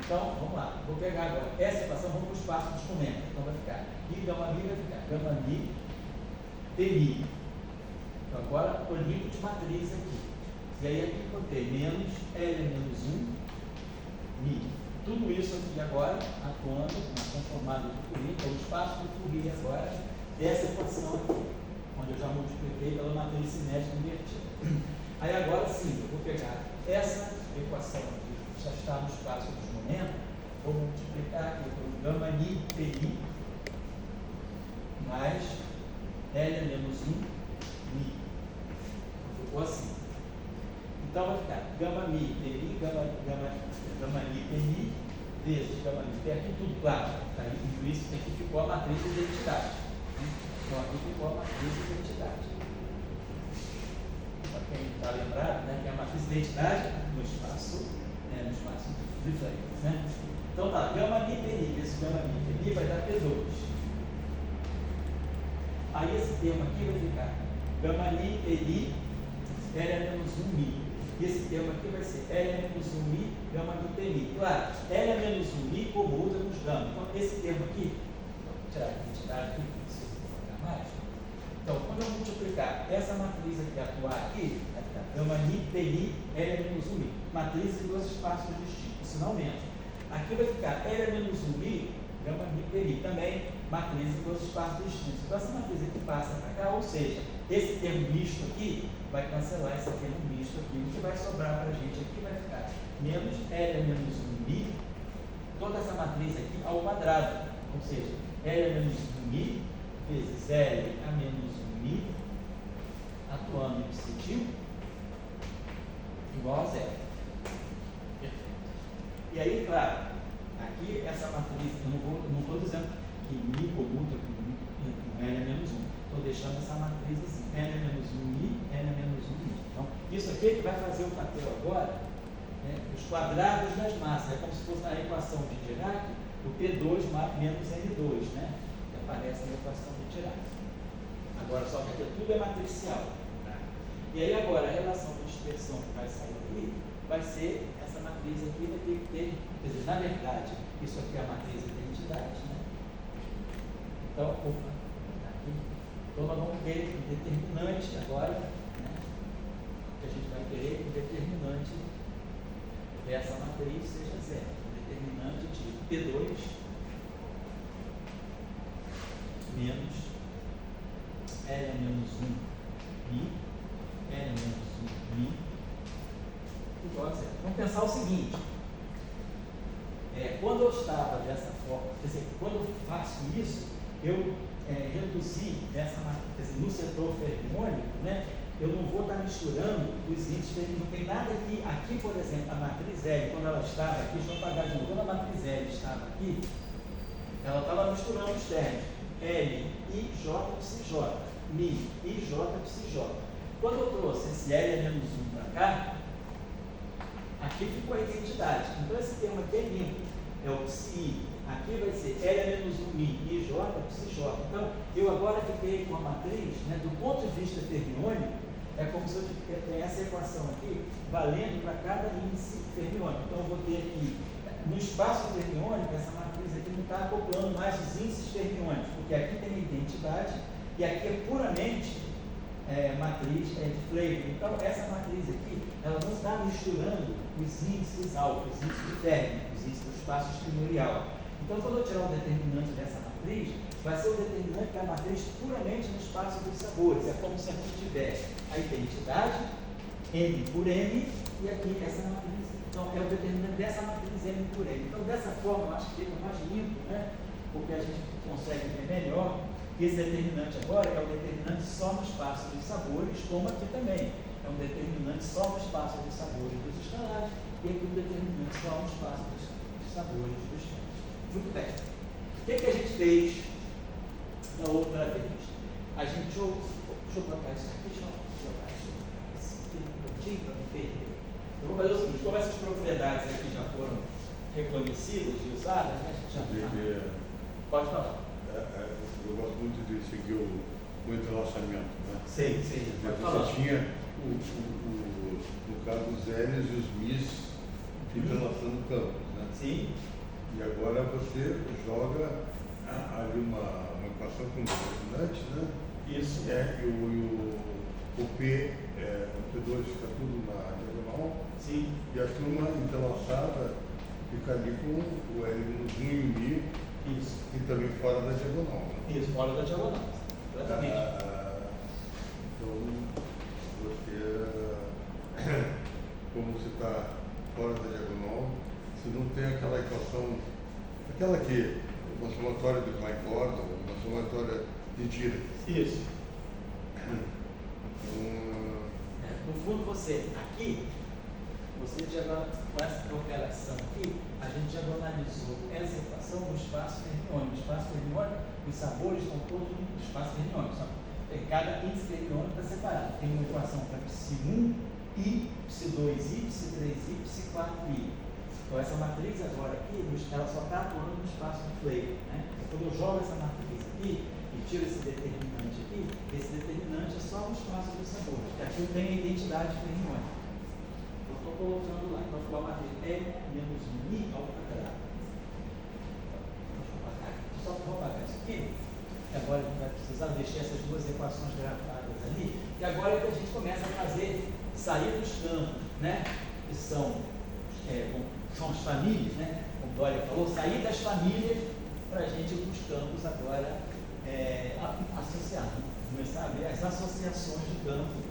Então, vamos lá. Vou pegar agora essa equação, vamos para o espaço dos momentos. Então, vai ficar I gama mi, vai ficar gama mi dmi. Então, agora, o limpo de matriz aqui. E aí, aqui eu botei menos L menos 1 mi. Tudo isso aqui agora, atuando na transformada de Fourier, é o espaço de Fourier agora dessa equação aqui, onde eu já multipliquei pela matriz cinética invertida. Aí agora sim, eu vou pegar essa equação aqui, que já está no espaço dos momentos, vou multiplicar aqui por gama mi pi mais L menos 1 mi. Ficou assim. Então vai ficar gama mi pi, gama mi pi vezes gama mi pi, aqui tudo claro. Tá? E isso aqui ficou a matriz de identidade. Então aqui ficou a matriz de identidade. Para quem está lembrado, né, que é a matriz de identidade no espaço de Freitas. Né? Então tá, gama mi pi vezes gama mi pi vai dar P2. Aí esse termo aqui vai ficar gama mi pi L a menos 1 mi. E esse termo aqui vai ser L a menos 1 mi, gama mi pi. Claro, L a menos 1 mi comuta com os gama. Então esse termo aqui, vou tirar a identidade aqui, não preciso colocar mais. Então, quando eu multiplicar essa matriz aqui, atuar aqui, vai ficar gama mi pi, L a menos 1 mi. Matriz em dois espaços distintos, se não menos. Aqui vai ficar L a menos 1 mi, gama mi pi, também matriz em dois espaços distintos. Então essa matriz aqui passa para cá, ou seja, esse termo misto aqui vai cancelar esse termo misto aqui. O que vai sobrar para a gente aqui vai ficar menos L a menos 1 mi, toda essa matriz aqui ao quadrado, ou seja, L a menos 1 mi vezes L a menos 1 mi, atuando em positivo, igual a zero. E aí, claro, aqui essa matriz, eu não estou dizendo que mi comuta com L a menos 1. Estou deixando essa matriz assim, L a menos 1 mi, L a menos 1 mi. Então, isso aqui é que vai fazer o papel agora, né, os quadrados das massas. É como se fosse na equação de Dirac, o P2 menos N2, né, que aparece na equação de Dirac. Agora, só que aqui tudo é matricial. Tá? E aí agora, a relação de dispersão que vai sair daí, vai ser essa matriz aqui, vai ter que ter, quer dizer, na verdade, isso aqui é a matriz de identidade, né? Então, aqui. Então, nós vamos ter um determinante agora, né, que a gente vai querer que o determinante dessa matriz seja zero. O determinante de P2 menos L a menos 1 mi, L a menos 1 mi, igual a zero. Vamos pensar o seguinte, quando eu estava dessa forma, quer dizer, quando eu faço isso, eu reduzi dessa matriz, quer dizer, no setor fermiônico, né, eu não vou estar misturando os índices, não tem nada aqui, por exemplo, a matriz L, quando ela estava aqui, deixa eu apagar de novo, quando a matriz L estava aqui, ela estava misturando os termos L, I, J, psi, J, Mi, I, J, psi, J. Quando eu trouxe esse L é menos 1 para cá, aqui ficou a identidade. Então esse termo aqui é limpo, é o psi. Aqui vai ser L é menos 1 Mi, I, J, psi, J. Então eu agora fiquei com a matriz, né, do ponto de vista fermiônico, é como se eu tivesse essa equação aqui valendo para cada índice fermiônico. Então eu vou ter aqui, no espaço fermiônico, essa matriz aqui não está acoplando mais os índices fermiônicos, porque aqui tem a identidade e aqui é puramente matriz de Flavin. Então essa matriz aqui, ela não está misturando os índices alfa, os índices de Fermi, os índices do espaço espinorial. Então quando eu tirar o determinante dessa matriz, vai ser o determinante da matriz puramente no espaço dos sabores. É como se aqui tivesse a identidade, M por M, e aqui essa matriz. Então é o determinante dessa matriz M por M. Então dessa forma eu acho que fica mais limpo, né? Porque a gente consegue ver melhor que esse determinante agora é o determinante só no espaço dos sabores, como aqui também. É um determinante só no espaço dos sabores dos escalares, e aqui um determinante só no espaço dos sabores dos termos. Muito bem. O que a gente fez da outra vez? A gente, deixa eu botar isso aqui, deixa eu botar isso aqui no pontinho para não perder. Eu vou fazer o seguinte, como essas propriedades aqui já foram reconhecidas e usadas, né? Pode falar. Eu gosto muito de seguir o entrelaçamento, né? Sim. Você tinha, no caso, os L's e os Mi's entrelaçando campos, né? Sim. E agora você joga ali uma equação com determinante, né? Isso. O P, o P2 fica tudo na diagonal. Sim. E a turma entrelaçada fica ali com o L menos 1 e o Mi. Isso. E também fora da diagonal. Né? Isso, fora da diagonal. Exatamente. Então, como você está fora da diagonal, você não tem aquela equação, aquela que, uma somatória de Klein-Gordon, uma somatória de Dirac. Isso. Então, no fundo, você com essa operação aqui, a gente diagonalizou essa equação no espaço fermiônico. No espaço fermiônico, os sabores estão todos no espaço fermiônico. Cada índice fermiônico está separado. Tem uma equação para psi1, I, psi2i, psi3i, psi4i. Então essa matriz agora aqui, ela só está atuando no espaço do Flavin. Né? Quando eu jogo essa matriz aqui e tiro esse determinante aqui, esse determinante é só no espaço dos sabores, porque aqui eu tenho a identidade fermiônica. Eu estou colocando lá, então ficou a matriz L menos Mi ao quadrado. Só vou apagar isso aqui, que agora a gente vai precisar deixar essas duas equações gravadas ali, e agora é que a gente começa a sair dos campos, né? Que são as famílias, né? Como o Dória falou, sair das famílias para a gente ir para os campos agora associar, começar a ver as associações de campo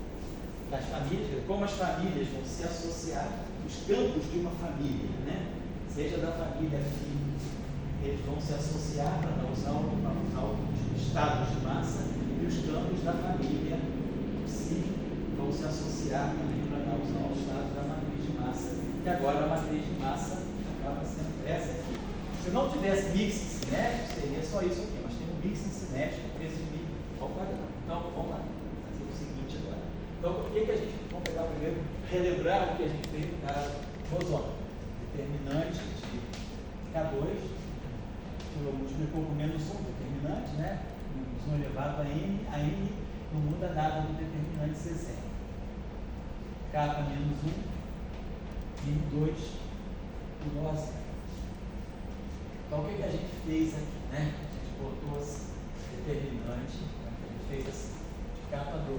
das famílias, como as famílias vão se associar, os campos de uma família, né? Seja da família que eles vão se associar para usar os estados de massa, e os campos da família vão se associar também para usar os estados da matriz de massa, e agora a matriz de massa acaba sendo essa aqui. Se não tivesse mixing cinético, seria só isso aqui, mas tem um mixing cinético vezes Mi ao quadrado. Então, vamos lá, fazer o seguinte agora. Então, o que a gente, vamos pegar primeiro, relembrar o que a gente fez no caso bosônico. Determinante de K2, multiplicou com menos 1, determinante, né? Menos 1 elevado a N não muda nada do determinante C0. K menos 1, N2 igual a 0. Então, o que a gente fez aqui, né? A gente botou esse determinante, a gente fez assim, de K2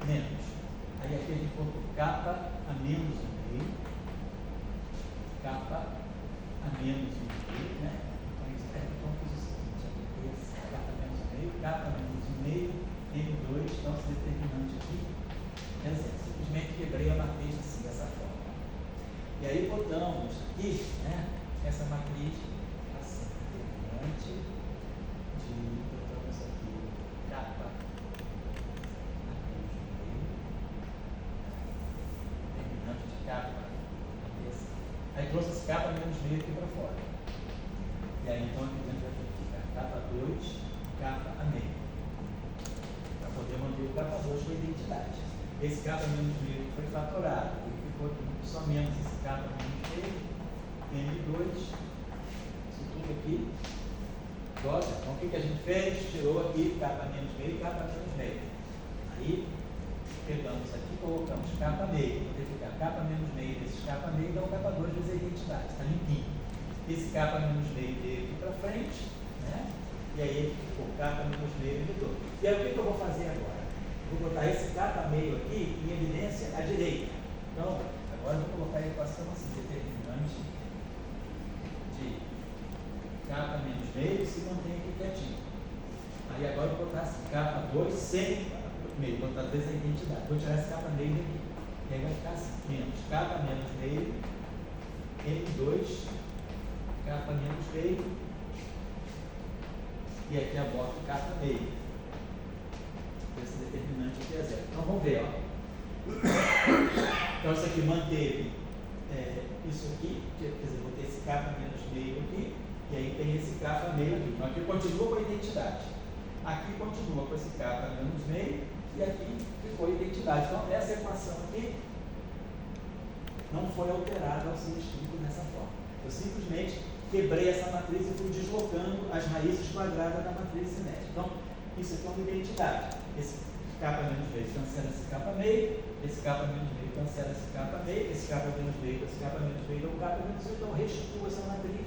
menos. Aí aqui a gente botou K a menos 1,5, K a menos 1,5, né? Então fiz o seguinte, esse K menos 1,5, K menos 1,5, N2, então esse determinante aqui é zero. Simplesmente quebrei a matriz assim, dessa forma. aqui, né, essa matriz assim, determinante de, botamos aqui, capa matriz meio, determinante de capa, assim. Aí trouxe esse capa menos meio aqui para fora. E aí então aqui dentro vai ter que ficar capa 2, capa a meio. Para poder manter o capa 2 com a identidade. Esse capa menos meio foi fatorado, ele ficou aqui só menos esse capa menos meio, M2, isso tudo aqui. Gosta? Então o que a gente fez? Tirou aqui capa menos meio e capa menos meio. Aí pegamos aqui, colocamos capa meio, poder ficar capa menos meio vezes capa meio, dá um capa 2 vezes a identidade, está limpinho. Esse capa menos meio veio aqui para frente, né? E aí ele ficou capa menos meio mudou. E aí o que eu vou fazer agora? Vou botar esse capa meio aqui em evidência à direita. Então, agora eu vou colocar a equação assim, determinante de capa menos meio se mantém aqui quietinho. Aí agora eu vou botar assim, capa 2 sem meio, vou botar 2 a identidade. Vou tirar esse capa meio daqui. E aí vai ficar assim, menos capa menos meio, M2, capa menos meio, e aqui eu boto capa meio. Esse determinante aqui é zero. Então vamos ver, ó. Então isso aqui manteve isso aqui, quer dizer, vou ter esse capa menos meio aqui, e aí tem esse capa meio aqui. Então aqui continua com a identidade. Aqui continua com esse capa menos meio, e aqui ficou a identidade. Então essa equação aqui não foi alterada ao ser escrito dessa forma. Eu simplesmente quebrei essa matriz e fui deslocando as raízes quadradas da matriz simétrica. Então, isso aqui é uma identidade. Esse capa menos meio cancela esse capa meio, esse capa menos meio cancela esse capa meio, esse capa menos meio, esse capa menos meio, então o capa menos meio, então restituo essa matriz,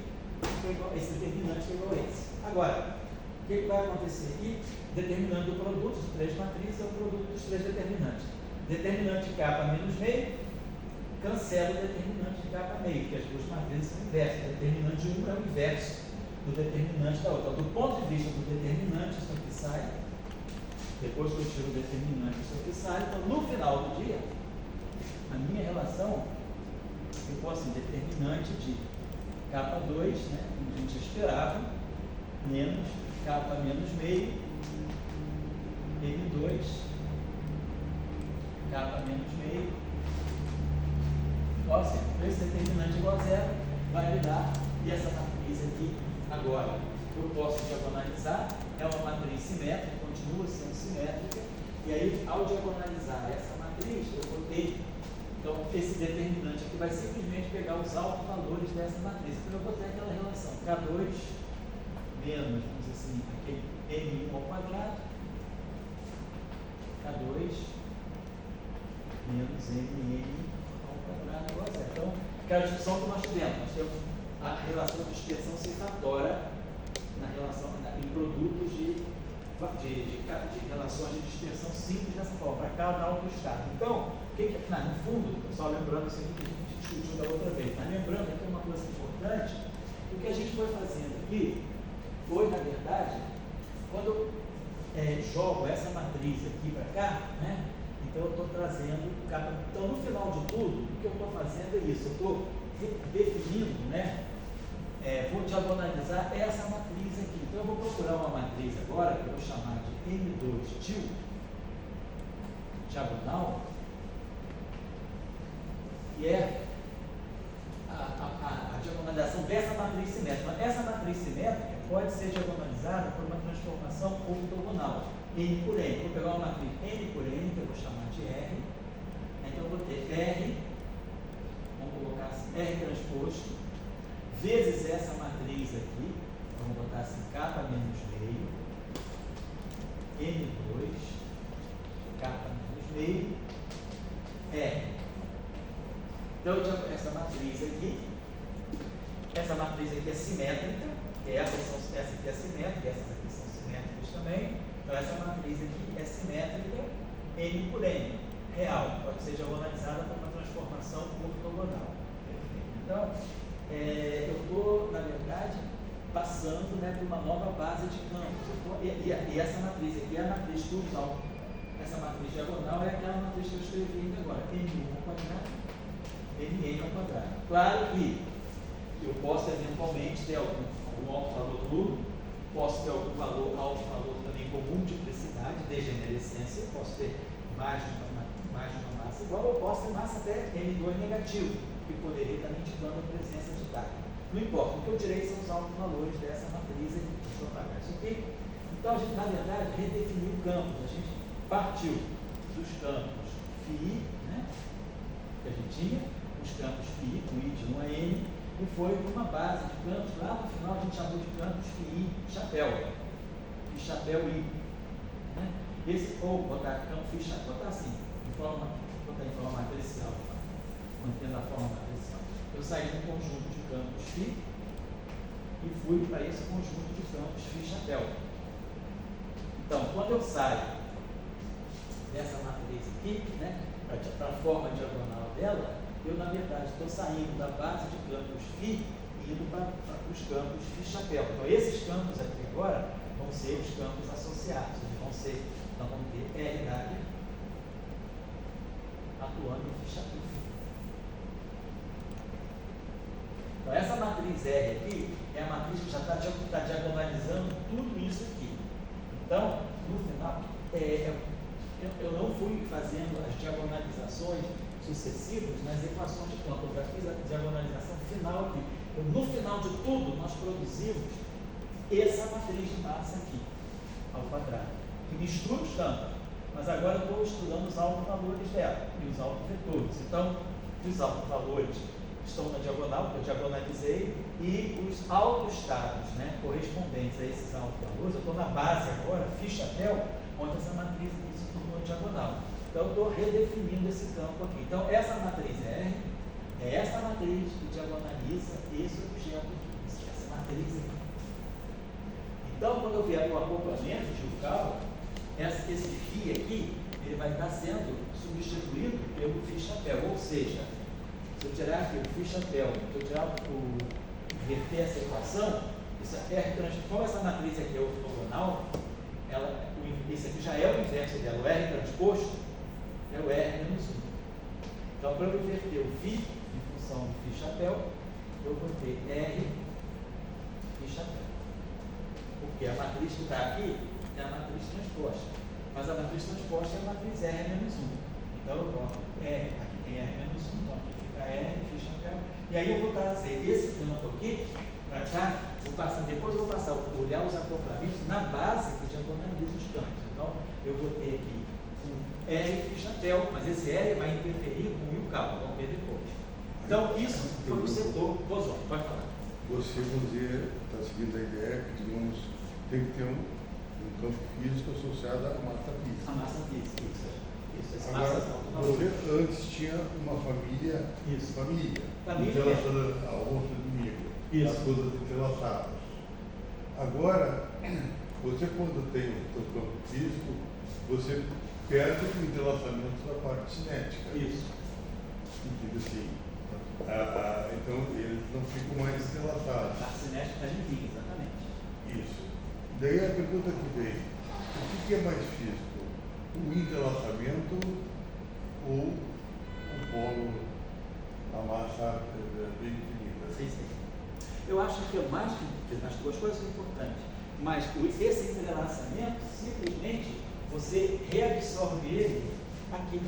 esse determinante é igual a esse. Agora, o que vai acontecer aqui? Determinando o produto de 3 matrizes é o produto dos 3 determinantes. Determinante capa menos meio, cancela o determinante de capa meio, porque as duas matrizes são inversas. O determinante de um é o inverso do determinante da outra. Então, do ponto de vista do determinante, isso aqui sai. Depois que eu tiro o determinante, isso aqui sai. Então, no final do dia, a minha relação ficou assim, determinante de capa 2, né, como a gente esperava, menos capa menos meio, M2, capa menos meio, igual a zero. Esse determinante igual a zero vai me dar, e essa matriz aqui, agora, eu posso diagonalizar, é uma matriz simétrica, continua sendo simétrica, e aí, ao diagonalizar essa matriz, eu vou ter, então, esse determinante aqui vai simplesmente pegar os autovalores dessa matriz. Então, eu vou ter aquela relação K2 menos, vamos dizer assim, aquele M1 ao quadrado, K2 menos MN ao quadrado igual a zero. Então, aquela discussão que nós temos a relação de dispersão se evatora na relação, em produtos de relações de dispersão simples dessa forma, para cada autoestado. Então, no fundo, pessoal, lembrando isso aqui que a gente discutiu da outra vez, mas lembrando aqui uma coisa importante, o que a gente foi fazendo aqui foi, na verdade, quando eu jogo essa matriz aqui para cá, né? Então eu estou trazendo, então no final de tudo, o que eu estou fazendo é isso, eu estou definindo, né? Vou diagonalizar essa matriz aqui. Então eu vou procurar uma matriz agora, que eu vou chamar de M2 til, diagonal, que é a diagonalização dessa matriz simétrica. Essa matriz simétrica pode ser diagonalizada por uma transformação ortogonal, N por N. Vou pegar uma matriz N por N, que eu vou chamar de R. Então eu vou ter R, vamos colocar assim, R transposto, vezes essa matriz aqui, vamos botar assim, capa menos meio, M2, capa menos meio, R. Então, essa matriz aqui é simétrica, essa aqui é simétrica, essas aqui são simétricas também. Então, essa matriz aqui é simétrica, N por N, real, pode ser diagonalizada por uma transformação ortogonal. Então, eu estou, na verdade, passando, né, por uma nova base de campos. E essa matriz aqui é a matriz total. Essa matriz diagonal é aquela matriz que eu escrevi ainda agora, N1 ao quadrado, Nn ao quadrado. Claro que eu posso eventualmente ter algum alto valor duro, posso ter algum alto valor também com multiplicidade, degenerescência, eu posso ter mais de uma massa igual, ou posso ter massa até M2 negativo, que poderia estar me indicando a presença de K. Não importa, o que eu tirei são os altos valores dessa matriz aqui. Deixa eu apagar isso aqui. Então, a gente, na verdade, redefiniu campos. A gente partiu dos campos φ, né, que a gente tinha, os campos φ, com I de 1 a N, e foi para uma base de campos. Lá no final, a gente chamou de campos φi chapéu. Φ chapéu I. Né? Ou botar campo φ chapéu, botar assim, botar em forma matricial, mantendo a forma matricial. Eu saí de um conjunto de campos φ e fui para esse conjunto de campos φ chapéu. Então, quando eu saio dessa matriz aqui, né, para a forma diagonal dela, eu, na verdade, estou saindo da base de campos φ e indo para os campos φ chapéu. Então, esses campos aqui agora vão ser os campos associados. Eles vão ser, nós vamos ter R da atuando em φ chapéu. Então, essa matriz R aqui é a matriz que já está diagonalizando tudo isso aqui. Então, no final, eu não fui fazendo as diagonalizações sucessivas nas equações de campo. Eu já fiz a diagonalização final aqui. No final de tudo, nós produzimos essa matriz de massa aqui, ao quadrado, que mistura os campos. Mas agora eu estou estudando os autovalores dela e os autovetores. Então, os autovalores estão na diagonal, que eu diagonalizei, e os autoestados, né, correspondentes a esses autovalores, eu estou na base agora, φ chapéu, onde essa matriz se tornou diagonal. Então, eu estou redefinindo esse campo aqui. Então, essa matriz R é essa matriz que diagonaliza esse objeto aqui, essa matriz aqui. Então, quando eu vier para o acoplamento de Yukawa, esse φ aqui, ele vai estar sendo substituído pelo φ chapéu, ou seja, se eu tirar aqui o φ chapéu, se eu tirar inverter essa equação, como essa matriz aqui é ortogonal, esse aqui já é o inverso dela, o R transposto é o R menos 1. Então, para eu inverter o φ em função do φ chapéu, eu vou ter R φ chapéu. Porque a matriz que está aqui é a matriz transposta. Mas a matriz transposta é a matriz R menos 1. Então, eu boto R, aqui tem R menos 1, então aqui fica R, φ chapéu. E aí eu vou trazer esse campo aqui para cá, depois eu vou passar a olhar os acoplamentos na base que diagonaliza os campos. Então, eu vou ter aqui um R φ chapéu, mas esse R vai interferir com o Yukawa, vamos ver depois. Então, isso foi o setor bosônico. Pode falar. Você, está seguindo a ideia que, digamos, tem que ter um campo físico associado à massa física. A massa física, isso. Agora, você antes tinha uma família, entrelaçada ao outro inimigo, as coisas entrelaçadas. Agora, você quando tem o seu campo físico, você perde o entrelaçamento da parte cinética. Isso. Assim, então eles não ficam mais entrelaçados. A cinética está em linha, exatamente. Isso. Daí a pergunta que vem, o que é mais físico? O entrelaçamento ou o polo, a massa bem definida? Sim. Eu acho que as duas coisas são importantes, mas esse entrelaçamento, simplesmente, você reabsorve ele aqui.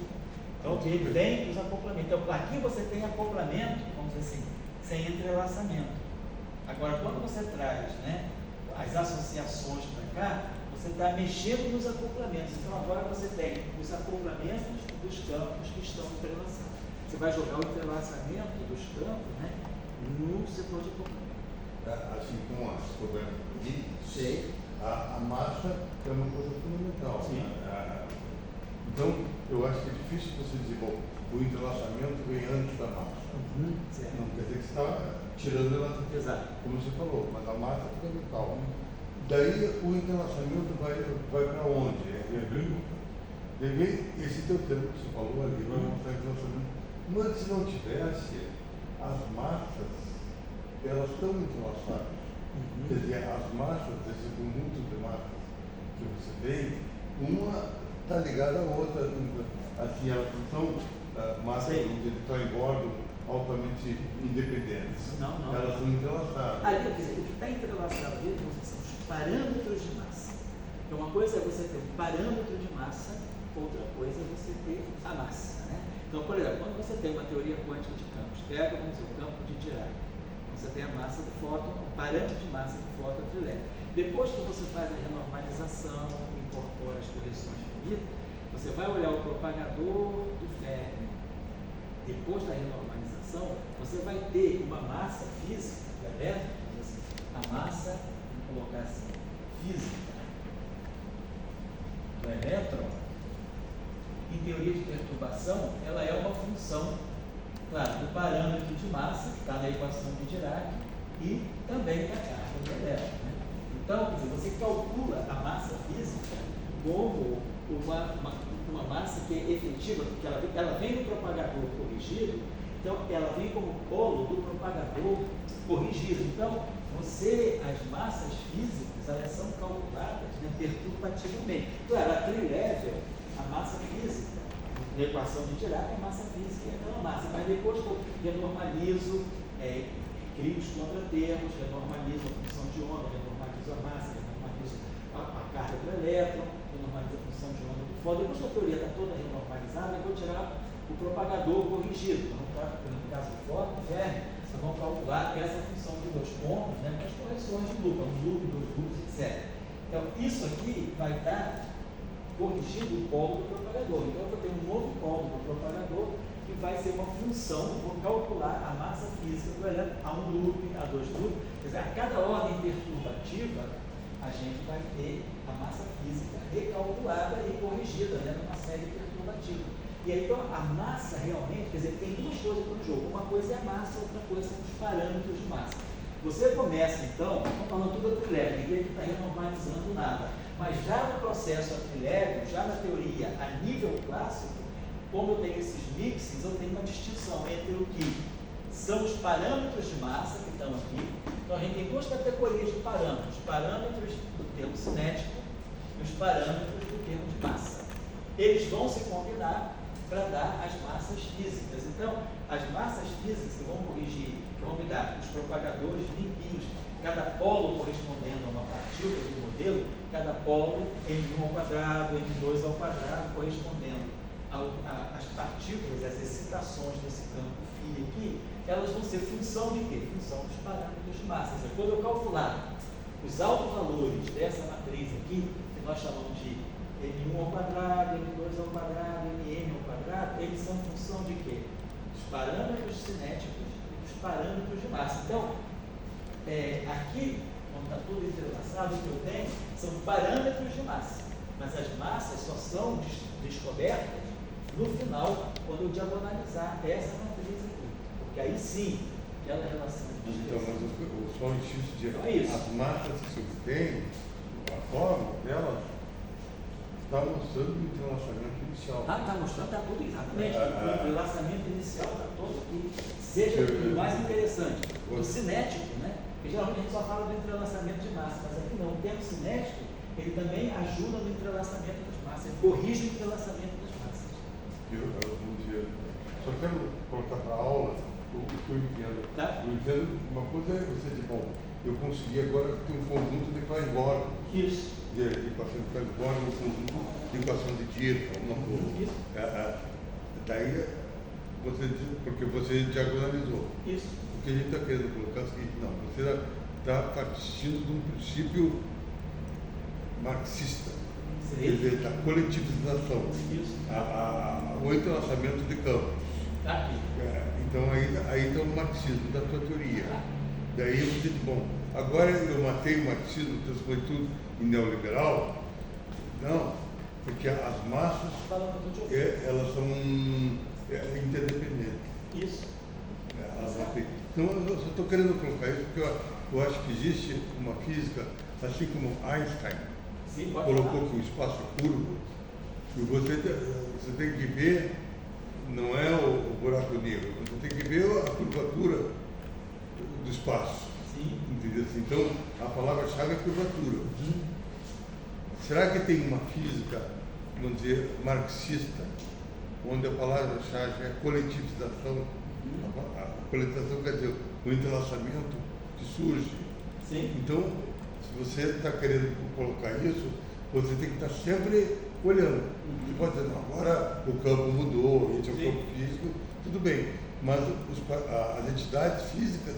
Então, ele vem dos acoplamentos. Então, aqui você tem acoplamento, vamos dizer assim, sem entrelaçamento. Agora, quando você traz, né, as associações para cá, você está mexendo nos acoplamentos. Então, agora você tem os acoplamentos dos campos que estão entrelaçados. Você vai jogar o entrelaçamento dos campos, né, no setor de acoplamento. Assim como as cobertas, Sei. a massa é uma coisa fundamental. Sim. Então, eu acho que é difícil você dizer, bom, o entrelaçamento vem antes da massa. Não quer dizer que você está tirando ela, Exato, como você falou, mas a massa é fundamental. Daí o entrelaçamento vai para onde? Esse teu termo que você falou ali, vai mostrar entrelaçamento. Mas se não tivesse, as massas, elas estão entrelaçadas. Quer dizer, as massas, esse conjunto de massas que você tem, uma está ligada à outra. Assim, elas não são massas onde ele está em bordo altamente independentes. Não. Elas são entrelaçadas. Ali, quer dizer, o que está entrelaçado ali são os parâmetros de massa. Então, uma coisa é você ter um parâmetro de massa, outra coisa é você ter a massa. Né? Então, por exemplo, quando você tem uma teoria quântica de campos, pega, vamos dizer, o campo de Dirac, você tem a massa do fóton, o parâmetro de massa do fóton elétrico. Depois que você faz a renormalização, incorpora as correções finitas, você vai olhar o propagador do Fermi. Depois da renormalização, você vai ter uma massa física do elétron, a massa, vamos colocar assim, física do elétron, em teoria de perturbação, ela é uma função, claro, do parâmetro de massa, que está na equação de Dirac, e também da carga do elétron. Né? Então, quer dizer, você calcula a massa física como uma massa que é efetiva, porque ela vem do propagador corrigido, então ela vem como polo do propagador corrigido. Então, as massas físicas, elas são calculadas, né, perturbativamente. Claro, a trilevel, a massa física, na equação de Dirac, a massa física é aquela massa, mas depois que eu renormalizo, crio os contratermos, renormalizo a função de onda, renormalizo a massa, renormalizo a carga do elétron, renormalizo a função de onda do fóton. Depois que a teoria está toda renormalizada, eu vou tirar o propagador corrigido. No caso do fóton, nós vamos calcular essa função de dois pontos, né, com as correções de loop, um loop, dois loops, etc. Então, isso aqui vai estar corrigindo o polo do propagador. Então, eu vou ter um novo polo do propagador que vai ser uma função, eu vou calcular a massa física do elétron a um loop, a dois loops. Quer dizer, a cada ordem perturbativa, a gente vai ter a massa física recalculada e corrigida, né, numa série perturbativa. E aí, então, a massa realmente, quer dizer, tem duas coisas no jogo. Uma coisa é a massa, outra coisa são os parâmetros de massa. Você começa, então, estamos falando tudo a trilével, ninguém está renormalizando nada. Mas já no processo a trilével, já na teoria a nível clássico, como eu tenho esses mixes, eu tenho uma distinção entre o que são os parâmetros de massa que estão aqui. Então, a gente tem duas categorias de parâmetros. Os parâmetros do termo cinético e os parâmetros do termo de massa. Eles vão se combinar para dar as massas físicas. Então, as massas físicas que vão corrigir, que vão me dar os propagadores limpinhos, cada polo correspondendo a uma partícula do modelo, cada polo M1 ao quadrado, M2 ao quadrado, correspondendo às partículas, às excitações desse campo φ aqui, elas vão ser função de quê? Função dos parâmetros de massa. Quando eu calcular os autovalores dessa matriz aqui, que nós chamamos de M1 ao quadrado, M2 ao quadrado, Mn ao quadrado, eles são função de quê? Dos parâmetros cinéticos e dos parâmetros de massa. Então, aqui, quando está tudo entrelaçado, o que eu tenho são parâmetros de massa, mas as massas só são descobertas no final, quando eu diagonalizar essa matriz aqui. Porque aí sim, aquela relação de Então, mas só o inciso de então, as massas que se obtêm, a forma delas, está mostrando o entrelaçamento inicial. Está mostrando, está tudo exatamente. O entrelaçamento inicial está todo aqui. Seja o mais interessante, o cinético, né? Porque geralmente a gente só fala do entrelaçamento de massa, mas aqui não. O termo cinético, ele também ajuda no entrelaçamento das massas, ele corrige o entrelaçamento das massas. Só quero colocar para a aula o que eu entendo. Tá? Eu entendo, uma coisa é você dizer, bom, eu consegui agora ter um conjunto de Klein-Born. Isso. De equação de Klein-Born, um conjunto de equação de Dirac, uma coisa. Isso. Daí, porque você diagonalizou. Isso. O que a gente está querendo colocar é o seguinte, não, você está partindo de um princípio marxista, quer dizer, da coletivização, o entrelaçamento de campos. Aqui. Então aí está o marxismo da tua teoria. Daí eu digo, bom, agora eu matei o marxismo, transformei tudo em neoliberal. Não, porque as massas, elas são interdependentes. Isso. Então eu só estou querendo colocar isso porque eu acho que existe uma física, assim como Einstein colocou que o espaço é curvo, e você tem que ver, não é o buraco negro, você tem que ver a curvatura do espaço. Sim. Entendeu? Então a palavra-chave é curvatura. Será que tem uma física, vamos dizer, marxista, onde a palavra-chave é coletivização A coletação quer dizer o entrelaçamento que surge. Sim. Então, se você está querendo colocar isso, você tem que estar sempre olhando. Você pode dizer, não, agora o campo mudou, esse é o campo físico, tudo bem. Mas as entidades físicas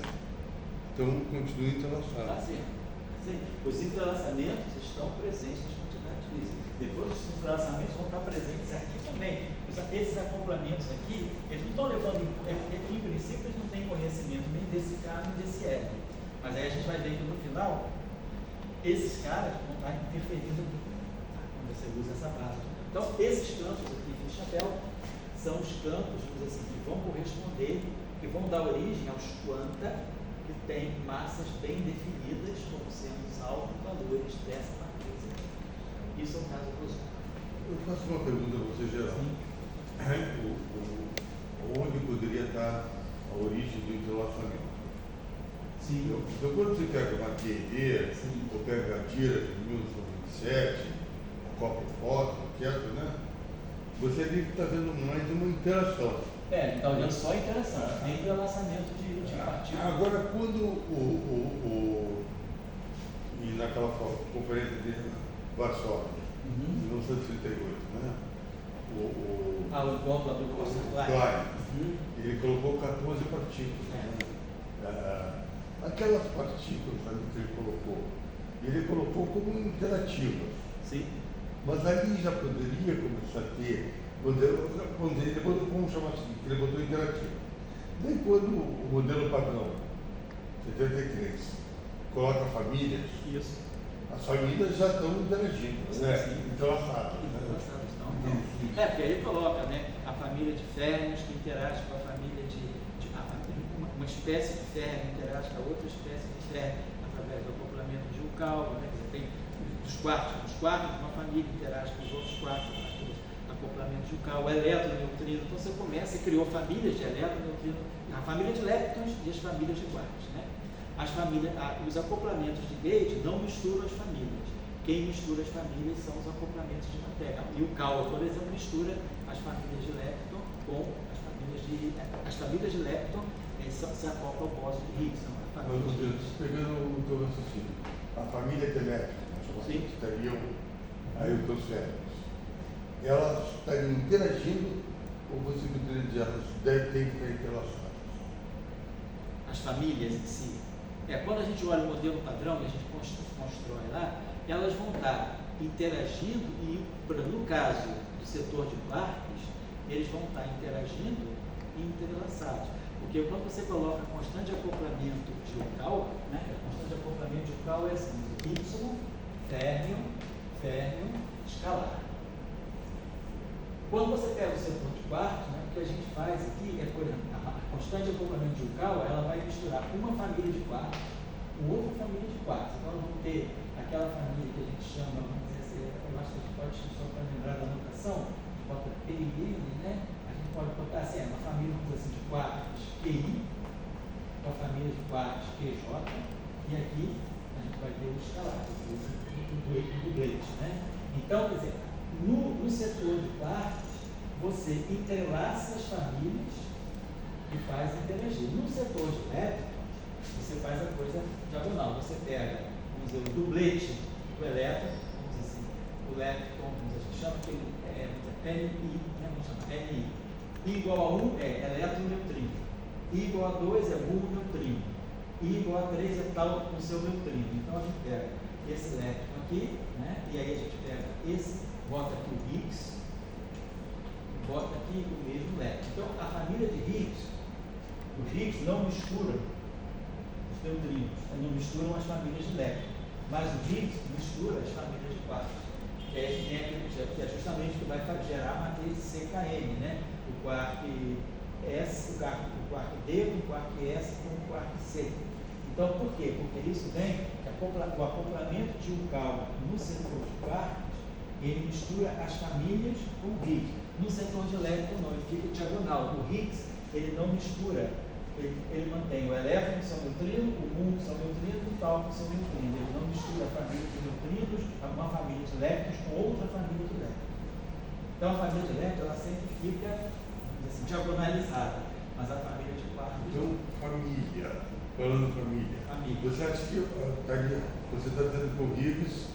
continuam entrelaçadas. Sim. Os entrelaçamentos estão presentes nas entidades físicas. Depois os entrelaçamentos vão estar presentes aqui também. Esses acoplamentos aqui, eles não estão levando, em princípio eles não têm conhecimento nem desse K nem desse L. Mas aí a gente vai ver que no final, esses caras vão estar interferindo quando você usa essa base. Então, esses campos aqui do chapéu são os campos, vamos dizer assim, que vão corresponder, que vão dar origem aos quanta, que têm massas bem definidas como sendo os altos valores dessa matriz aqui. Isso é o caso do Osório. Eu faço uma pergunta a você, geral. Onde poderia estar a origem do entrelaçamento? Sim. Então, quando você pega uma QED, ou pega a tira de 1927, a Copa Foto, né? Você ali está vendo mais uma interação. Está olhando só a interação, nem entrelaçamento de partículas. Agora, quando e naquela conferência de Varsóvia, em 1938, né? O encontro lá do Klein, ele colocou 14 partículas. Né? Aquelas partículas ali que ele colocou como interativas. Sim. Mas ali já poderia começar a ter, vamos chamar assim, ele botou interativo. Daí quando o modelo padrão, 73, coloca famílias, isso. As famílias já estão interagindo, né? Entrelaçadas. Porque aí coloca, né, a família de férreos que interage com a família uma espécie de férreo interage com a outra espécie de férreo através do acoplamento de Jucal, né? Tem dos quartos, uma família interage com os outros quartos através do acoplamento de Jucal, o eletroneutrino. Então você começa e criou famílias de eletroneutrino, a família de leptons e as famílias de quarks, né? Os acoplamentos de gate não misturam as famílias. Quem mistura as famílias são os acoplamentos de matéria. E o Cauã, por exemplo, mistura as famílias de lepton com as famílias de lepton se acoplam ao bóson de Higgs. Pegando o teu raciocínio, a família de lepton, que estariam aí os teus férreos, elas estariam interagindo ou você poderia dizer elas devem estar entrelaçadas? As famílias em si. Quando a gente olha o modelo padrão que a gente constrói lá, elas vão estar interagindo e, no caso do setor de quarks, eles vão estar interagindo e entrelaçados. Porque quando você coloca constante de acoplamento de Jucal, né, a constante de acoplamento de Jucal é assim, Y, férmio, escalar. Quando você pega o setor de quarks, né, o que a gente faz aqui é, por exemplo, a constante de acoplamento de Jucal, ela vai misturar uma família de quarks com outra família de quarks. Então, nós vamos ter aquela família que a gente chama, vamos dizer assim, eu acho que a gente pode, só para lembrar da notação, a gente bota PIN, né? A gente pode botar assim, uma família, vamos dizer assim, de quarks QI, uma família de quarks QJ, e aqui a gente vai ter o escalar, do Blake, né? Então, quer dizer, no setor de quarks, você entrelaça as famílias e faz interagir. No setor de elétron, você faz a coisa diagonal. Você pega, vamos dizer, o dublete do elétron, vamos dizer assim, o elétron, a gente chama que ele NI, né? Vamos chamar NI. I igual a 1 é eletroneutrino. I igual a 2 é burro neutrino. I igual a 3 é tal com seu neutrino. Então a gente pega esse elétron aqui, né? E aí a gente pega esse, bota aqui o Higgs, bota aqui o mesmo elétron. Então a família de Higgs, os Higgs não misturam os neutrinos, não misturam as famílias de elétron, mas o Higgs mistura as famílias de quarks, que é justamente o que vai gerar a matriz CKM, né? O quark S, o quark D com o quark S com o quark C. Então, por quê? Porque isso vem, o acoplamento de Jucal no setor de quarks, ele mistura as famílias com o Higgs. No setor de elétron não, ele fica diagonal. O Higgs, ele não mistura, ele mantém o elétron com seu neutrino, o muon com seu neutrino e o tal com seu neutrino. Ele não mistura a família de neutrinos, uma família de elétrons com outra família de elétrons. Então a família de elétrons, ela sempre fica assim, diagonalizada. mas a família de quarto. Então, família, falando família. Você acha que você está dizendo que o Higgs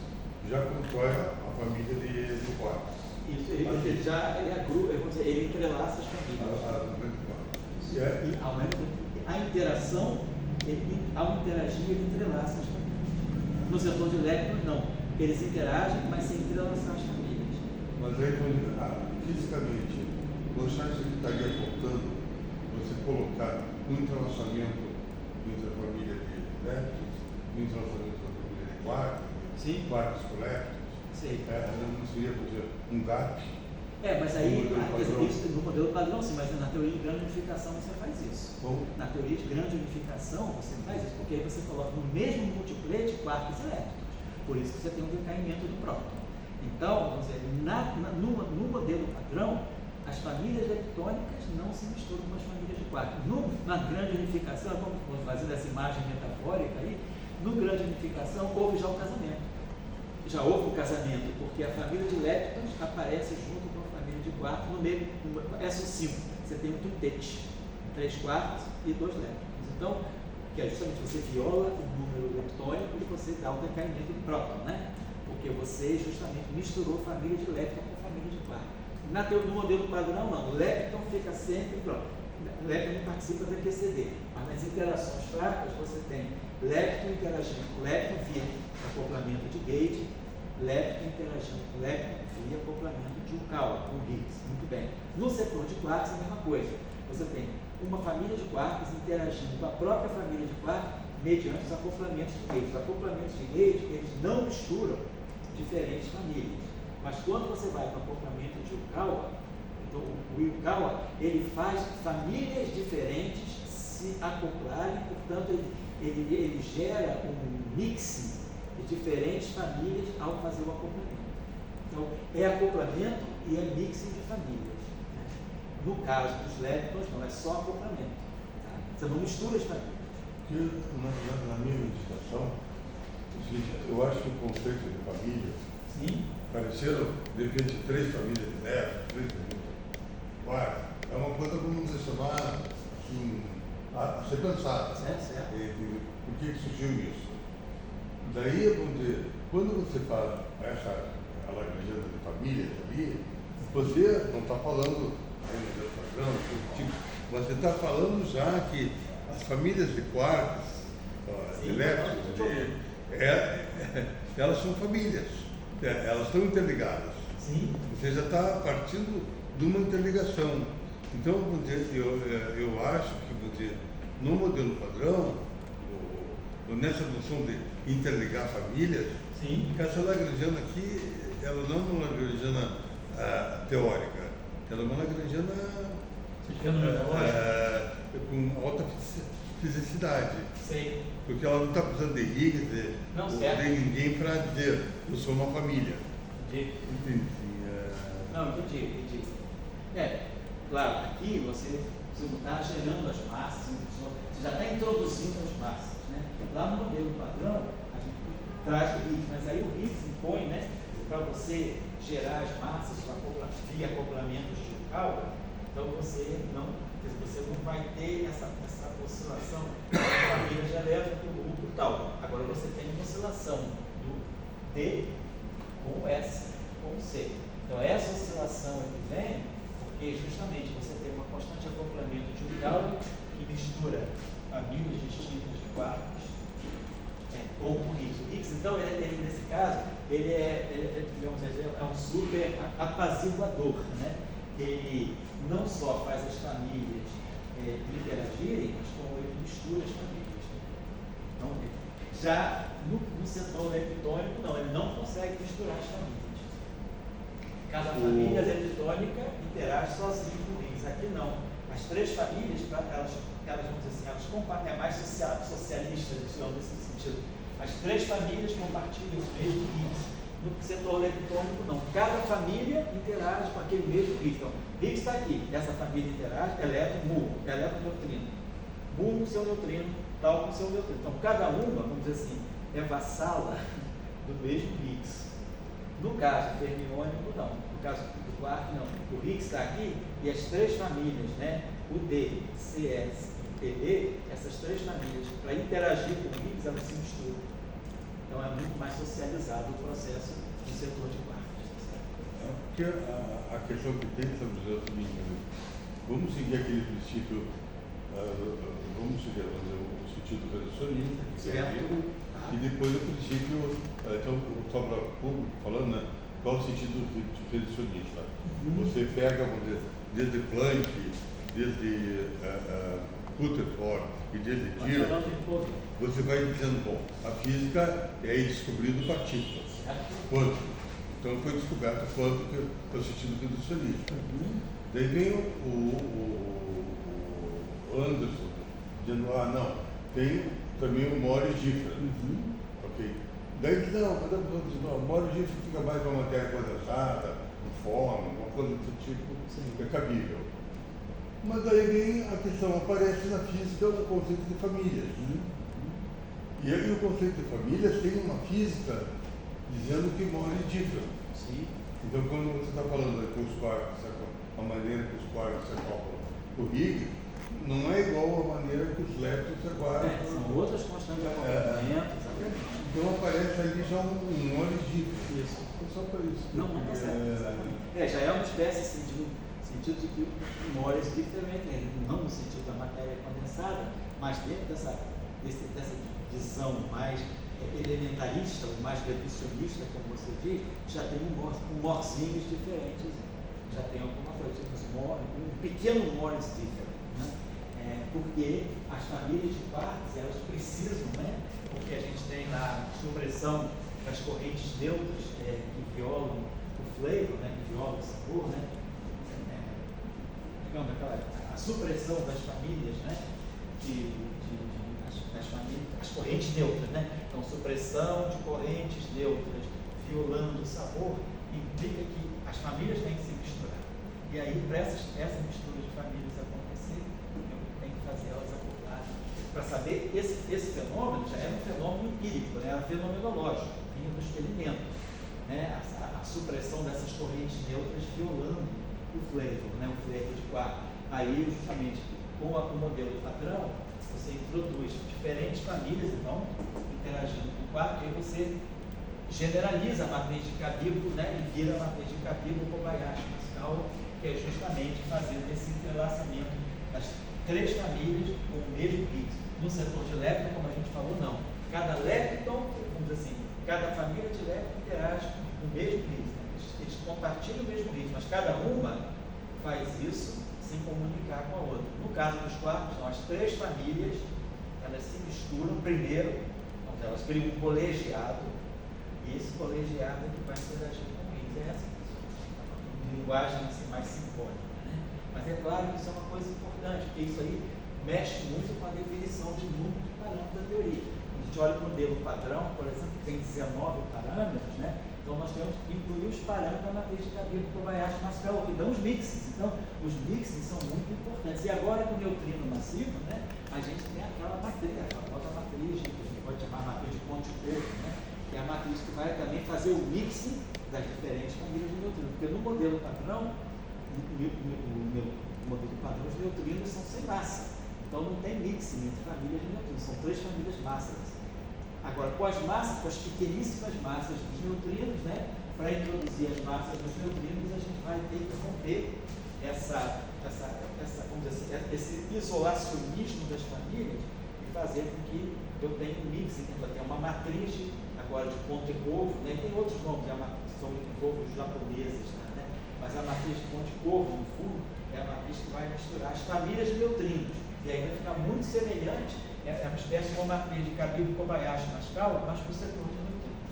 já constrói a família de quartos? Isso, ele já ele entrelaça as famílias. E a interação, ao interagir, ele entrelaça as famílias. No setor de elétrons, não. Eles interagem, mas sem entrelaçar as famílias. Mas aí, fisicamente, você acha que estaria faltando você colocar um entrelaçamento entre a família de leptos, um entrelaçamento da família de quarks, quarks com leptos? Sim. Não seria, por exemplo, um gap? Mas aí, isso no modelo padrão, sim, mas na teoria de grande unificação você faz isso. Bom. Na teoria de grande unificação você faz isso, porque aí você coloca no mesmo multiplete quarks e leptons. Por isso que você tem um decaimento do próton. Então, vamos dizer, no modelo padrão, as famílias leptônicas não se misturam com as famílias de quarks. Na grande unificação, vamos fazer essa imagem metafórica aí, no grande unificação houve já o casamento. Já houve o casamento, porque a família de leptons aparece junto com a família de quarks no meio, é SO5, você tem um quintete, 3 quarks e 2 leptons. Então, que é justamente você viola o número leptônico e você dá o decaimento do próton, né? Porque você justamente misturou família de lepton com família de quark. No modelo padrão, não, o lepton fica sempre próton. O lepton não participa da QCD, mas nas interações fracas você tem lepton interagindo com lepton via acoplamento de gate, lepton interagindo com lepton via acoplamento de Yukawa, com Higgs. Muito bem. No setor de quarks, a mesma coisa. Você tem uma família de quarks interagindo com a própria família de quarks mediante os acoplamentos de gate. Os acoplamentos de gate, eles não misturam diferentes famílias. Mas quando você vai para o acoplamento de Yukawa, então, o Yukawa, ele faz famílias diferentes se acoplarem, portanto, ele gera um mix de diferentes famílias ao fazer o acoplamento. Então, é acoplamento e é mixing de famílias. No caso dos leptons, não é só acoplamento. Tá? Você não mistura as famílias. Na minha meditação, eu acho que o conceito de família, pareceram, de repente, 3 famílias de leptons, 3 famílias de quarks, é uma coisa como você chamar assim, a ser pensada. Certo. Por que surgiu isso? Daí, vamos dizer, quando você fala a lagrangiana de famílias ali, você não está falando do padrão, tipo, você está falando já que as famílias de quarks, de leptons, elas são famílias, elas estão interligadas. Sim. Você já está partindo de uma interligação. Então, vamos dizer, eu acho que, vamos dizer, no modelo padrão, nessa noção de interligar famílias, essa lagrangiana aqui, ela não é uma lagrangiana teórica, ela é uma lagrangiana com alta fisicidade. Sei. Porque ela não está precisando de Higgs, de ninguém para dizer, eu sou uma família. Entendi. Entendi. Claro, aqui você não está gerando as massas, você já está introduzindo as massas. Né? Lá no modelo padrão, a gente traz o Higgs, mas aí o Higgs impõe, né, para você gerar as massas via acoplamentos de Yukawa, então você não vai ter essa oscilação da família de elétron com o grupo tal. Agora você tem uma oscilação do D com o S com o C. Então essa oscilação é que vem porque justamente você tem uma constante acoplamento de Yukawa que mistura famílias distintas de quarks com o Higgs. O Higgs, então, ele nesse caso, digamos assim, é um super apaziguador, né? Ele não só faz as famílias interagirem, mas como ele mistura as famílias. Então, já no setor leptônico, não, ele não consegue misturar as famílias. Cada família leptônica interage sozinha com o Higgs. Aqui não. As 3 famílias, elas vamos dizer assim, é mais socialista, digamos nesse sentido. As 3 famílias compartilham o mesmo Higgs. No setor leptônico, não. Cada família interage com aquele mesmo Higgs. Então, Higgs está aqui, essa família interage, elétron, mu, elétron, neutrino. Mu com seu neutrino, tal com seu neutrino. Então, cada uma, vamos dizer assim, é vassala do mesmo Higgs. No caso fermiônico, não. No caso do quark, não. O Higgs está aqui e as 3 famílias, né, o D, CS e o PB, essas três famílias, para interagir com o Higgs, elas se misturam. Então é muito mais socializado o processo no setor de quartos. Porque a questão que tem, estamos dizendo o seguinte, vamos seguir aquele princípio, vamos seguir o sentido reducionista, que é aquilo, e depois o princípio, então, só para o público falando, né, qual o sentido reducionista? Você pega, vamos dizer, desde Planck, desde Rutherford e desde Dirac, você vai dizendo, bom, a física é descobrindo partículas, quântico. Então foi descoberto quanto que é o sentido reducionista. Daí vem o Anderson dizendo, não, tem também o Morris Different. Ok. Daí diz, não, o Morris Different fica mais uma matéria condensada, um fórmula, uma coisa do tipo, que é cabível. Mas daí vem a questão, aparece na física o conceito de famílias. E aí o conceito de famílias tem uma física dizendo que Morris Different. Então, quando você está falando que os quarks, a maneira que os quarks se acoplam o Higgs, não é igual à maneira que os leptos se acoplam. São outras constantes de acoplamento, exatamente. Então aparece ali já um Morris Different. Isso. Só para isso. Não, não está certo. Já é uma espécie assim, sentido de que o Morris Different, não no sentido da matéria condensada, mas dentro dessa visão mais elementarista, ou mais reducionista, como você diz, já tem morzinhos diferentes, já tem alguma coisa, um pequeno Morris Different, né? Porque as famílias de quarks, elas precisam, né? Porque a gente tem lá a supressão das correntes neutras que violam o flavor, né? Que violam o sabor, né? Digamos, a supressão das famílias, né? As correntes neutras, né? Então, supressão de correntes neutras violando o sabor implica que as famílias têm que se misturar. E aí, para essa mistura de famílias acontecer, eu tenho que fazer elas acoplarem. Para saber, esse fenômeno já é um fenômeno empírico, né? É fenomenológico, vinha do experimento, né? A supressão dessas correntes neutras violando o flavor, né? O flavor de quark. Aí, justamente, com o modelo padrão, você introduz diferentes famílias, então, interagindo com o quark, aí você generaliza a matriz de Cabibbo, né, e vira a matriz de Cabibbo-Kobayashi-Pascal, que é justamente fazendo esse entrelaçamento das três famílias com o mesmo Higgs. No setor de lepton, como a gente falou, não. Cada lepton, vamos dizer assim, cada família de lepton interage com o mesmo Higgs. Né? Eles compartilham o mesmo Higgs, mas cada uma faz isso sem comunicar com a outra. No caso dos quarks, as três famílias, elas se misturam primeiro, então elas criam um colegiado, e esse colegiado é que vai interagir com o Higgs. É essa linguagem assim, mais simbólica, né? Mas é claro que isso é uma coisa importante, porque isso aí mexe muito com a definição de número de parâmetros da teoria. Quando a gente olha para o modelo padrão, por exemplo, que tem 19 parâmetros, né? Então nós temos que incluir os parâmetros da matriz de Cabibbo-Kobayashi-Pascal, que dão os mixes. Então, os mixes são muito importantes. E agora, com o neutrino massivo, né, a gente tem aquela matriz, a famosa matriz, que a gente pode chamar matriz de Ponte-Corpo, né, que é a matriz que vai também fazer o mixing das diferentes famílias de neutrino. Porque no modelo padrão, os neutrinos são sem massa. Então, não tem mixing entre famílias de neutrinos, são três famílias massas. Agora, com as massas, com as pequeníssimas massas dos neutrinos, né, para introduzir as massas dos neutrinos, a gente vai ter que romper vamos dizer assim, esse isolacionismo das famílias e fazer com que eu tenha um mix, então tem uma matriz agora de Ponte-Corvo, né, tem outros nomes, são corvos japoneses, né, mas a matriz de Ponte-Corvo, no fundo, é a matriz que vai misturar as famílias de neutrinos, e aí vai ficar muito semelhante. É uma espécie de uma matriz de Cabibbo-Kobayashi-Pascal, mas para o setor de neutrinos.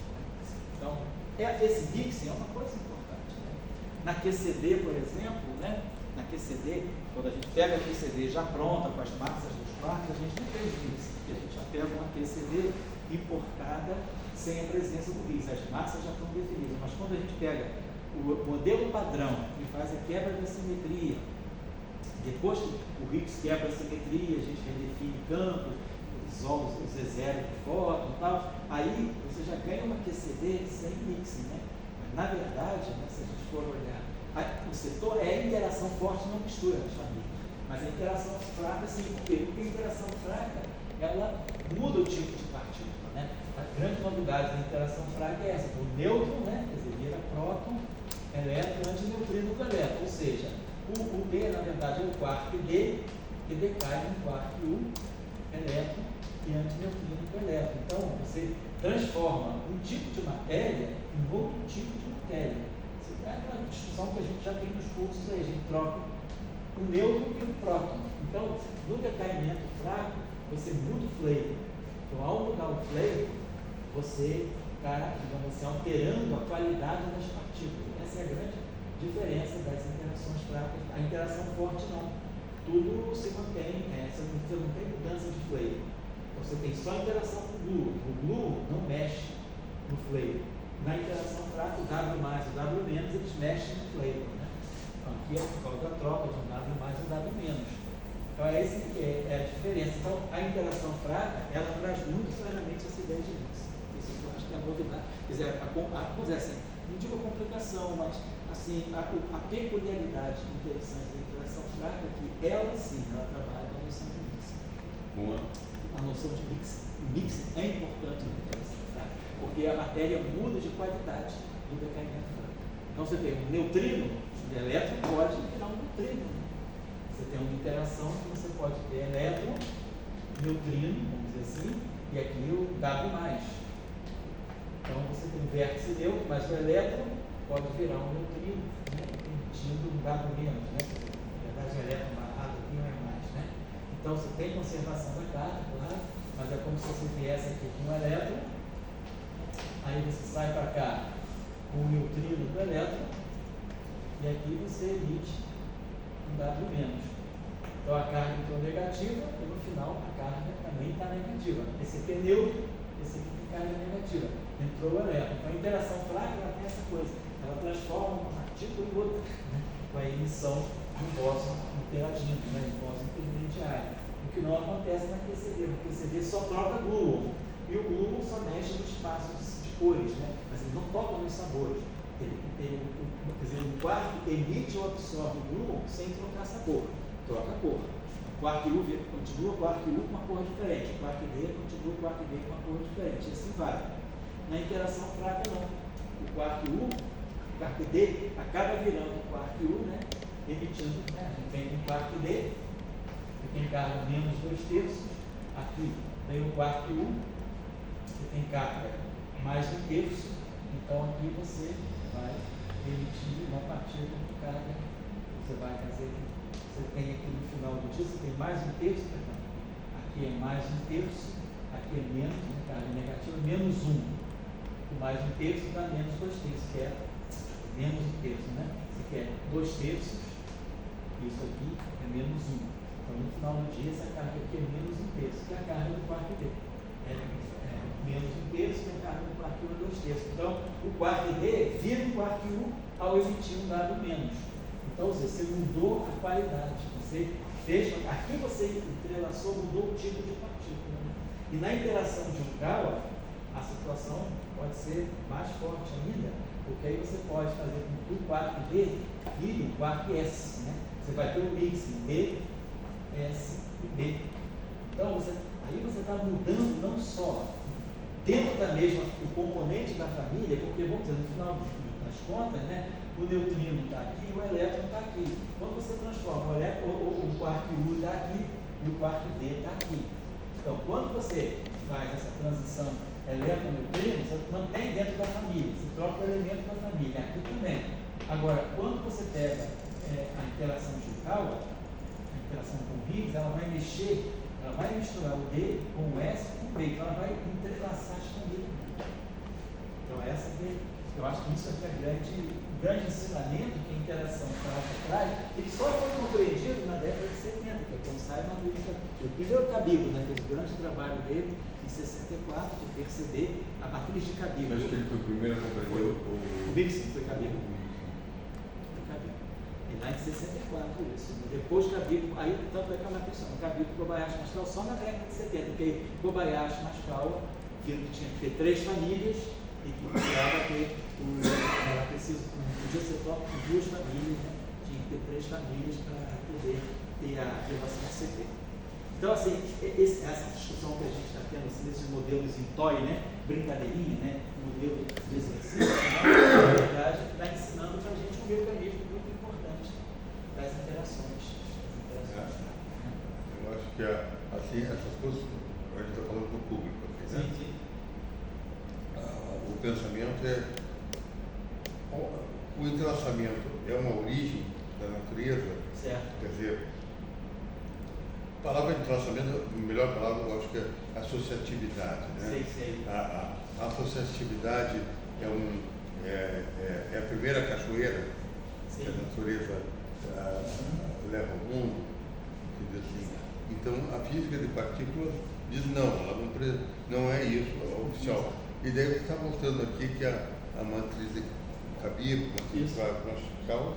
Então, esse mixing é uma coisa importante. Né? Na QCD, por exemplo, né? Na QCD, quando a gente pega a QCD já pronta, com as massas dos quarks, a gente não tem mixing, porque a gente já pega uma QCD importada sem a presença do Higgs. As massas já estão definidas, mas quando a gente pega o modelo padrão e faz a quebra da simetria, depois que o Higgs quebra a simetria, a gente redefine campos, isola os Z0 de fóton e tal, aí você já ganha uma QCD sem mixing, né? Mas, na verdade, né, se a gente for olhar, o setor é interação forte, não mistura as famílias, Mas a interação fraca, sim, por quê? Porque a interação fraca, ela muda o tipo de partícula, né? A grande novidade da interação fraca é essa, o nêutron, né? Quer dizer, vira próton, elétron, antineutrino com elétron, ou seja, o D, na verdade, é o quark D, que decai em quark U, elétron e antineutrino com elétron. Então, você transforma um tipo de matéria em outro tipo de matéria. Isso é uma discussão que a gente já tem nos cursos aí, a gente troca o nêutron e o próton. Então, no decaimento fraco, você muda o flavor. Então, ao mudar o flavor, você está, digamos assim, alterando a qualidade das partículas. Essa é a grande diferença das interações fracas. A interação forte não. Tudo se mantém, você não tem mudança de flavor. Você tem só interação com o glue. O glue não mexe no flavor. Na interação fraca, o W mais e o W menos, eles mexem no flavor, né? Então, aqui é por causa da troca de um W mais e um W menos. Então, essa é a diferença. Então, a interação fraca, ela traz muito claramente essa ideia de mix. Isso eu acho que é a novidade. Quer dizer, vamos dizer assim, não digo a complicação, mas assim, a peculiaridade interessante da interação fraca é que ela sim, ela trabalha com a noção de mix. A noção de mix. O mix é importante na interação fraca, porque a matéria muda de qualidade do decaimento fraco. Então você tem um neutrino, o elétron pode virar um neutrino. Você tem uma interação que você pode ter elétron, neutrino, vamos dizer assim, e aqui o W+. Então você tem um vértice neutro, mas o elétron pode virar um neutrino, né, emitindo um W-, né? Na verdade, o elétron amarrado aqui não é mais, né? Então você tem conservação da carga, claro, mas é como se você viesse aqui com um elétron, aí você sai para cá com o neutrino do elétron, e aqui você emite um W-. Então a carga entrou negativa, e no final a carga também está negativa. Esse aqui é neutro, esse aqui tem carga negativa. Entrou o elétron. Então a interação fraca ela tem essa coisa, ela transforma uma partícula em outra, né? Com a emissão do bóson interagindo, né? Do bóson intermediário. O que não acontece na QCD, no QCD só troca gluon, e o gluon só mexe no espaço de cores, né? Mas ele não toca nos sabores. Quer dizer, o quark emite ou absorve o gluon sem trocar sabor, troca a cor. O quark U continua o quark U com uma cor diferente, o quark D continua o quark D com uma cor diferente, e assim vai. Na interação fraca não. O quark U, o quark D, acaba virando o quark U, né? Emitindo, né? A gente vem com o quark D, que tem carga menos 2/3, aqui vem o quark U, que tem carga mais de 1/3, então aqui você vai emitir uma partícula de carga, você vai fazer, você tem aqui no final do dia, você tem mais 1/3, perdão, aqui é mais 1/3, aqui é menos, né, carga negativa, menos 1, o mais 1/3 dá menos 2/3, que é menos 1/3, né? Você quer 2/3, isso aqui é menos 1. Então, no final do dia, essa carga aqui é menos 1/3, que é a carga do quark D. Menos 1/3, que a carga do quark U é 2/3. Então, o quark D vira o quark U ao emitir um dado menos. Então, você mudou a qualidade. Você fez, aqui você entrelaçou, mudou o tipo de partícula. Né? E na interação de um grau, a situação pode ser mais forte ainda, porque aí você pode fazer com que o quark D vire o quark S. Né? Você vai ter o mix B, S e B. Então, aí você está mudando não só dentro da mesma, o componente da família, porque, vamos dizer, no final das contas, né, o neutrino está aqui, o elétron está aqui. Quando você transforma o quark U está aqui e o quark D está aqui. Então, quando você faz essa transição elétron-neutrino, você mantém dentro da família, você troca o elemento da família, aqui também. Agora, quando você pega a interação de Yukawa, a interação com o Higgs, ela vai mexer, ela vai misturar o D com o S com o B, então ela vai entrelaçar as famílias. Então essa que eu acho que isso é o grande ensinamento que a interação traz. Ele só foi compreendido na década de 70, que é quando sai uma luz. O primeiro Cabibbo, né, fez o grande trabalho dele em 64, de perceber a matriz de Cabibbo. Acho que ele foi o primeiro a compreender o Mixing foi Cabibbo. Lá em 64 isso. Depois Cabibbo, aí tanto é que é uma questão, o Cabibbo e Kobayashi Maskawa só na década de 70, porque Kobayashi Maskawa viram que tinha que ter 3 famílias e que precisava ter era preciso, não podia ser próprio com 2 famílias, né? Tinha que ter 3 famílias para poder e a relação CP. Então, assim, essa discussão que a gente está tendo, assim, desses modelos em toy, né, brincadeirinha, né, modelo de exercício, na verdade, está ensinando para a gente um mecanismo muito importante das interações. Eu acho que, assim, essas coisas, a gente está falando do público aqui, né? Sim. O pensamento o entrelaçamento é uma origem da natureza. Certo. Quer dizer, a palavra entrelaçamento, a melhor palavra, eu acho que é associatividade, né? Sei. A associatividade é a primeira cachoeira que a natureza leva ao mundo, entendeu? Assim. Então, a física de partículas diz não, ela não é isso, é oficial. E daí você está mostrando aqui que a matriz de Kabir, a matriz classical,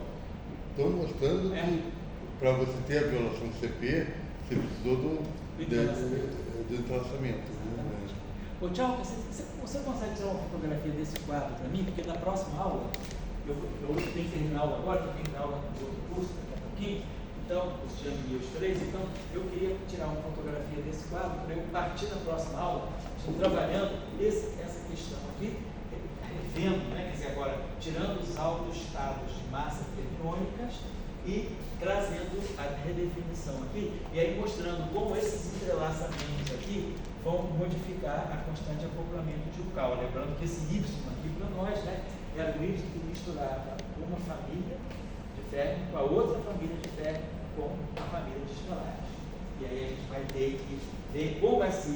estão mostrando que para você ter a violação do CP, você precisou do entrelaçamento. Ô, Tchau, você consegue tirar uma fotografia desse quadro para mim? Porque na próxima aula, eu tenho que terminar a aula agora, eu tenho que terminar a aula do outro curso daqui a pouquinho, então, os Tiago e os três, então eu queria tirar uma fotografia desse quadro para eu partir na próxima aula, trabalhando essa questão aqui, revendo, né, quer dizer, agora, tirando os autoestados de massa fermiônicas e trazendo a redefinição aqui, e aí mostrando como esses entrelaçamentos aqui vão modificar a constante de acoplamento de Yukawa. Lembrando que esse Y aqui para nós, né, era o Y que misturava uma família de ferro com a outra família de ferro com a família de estalares. E aí a gente vai ter que ver como essa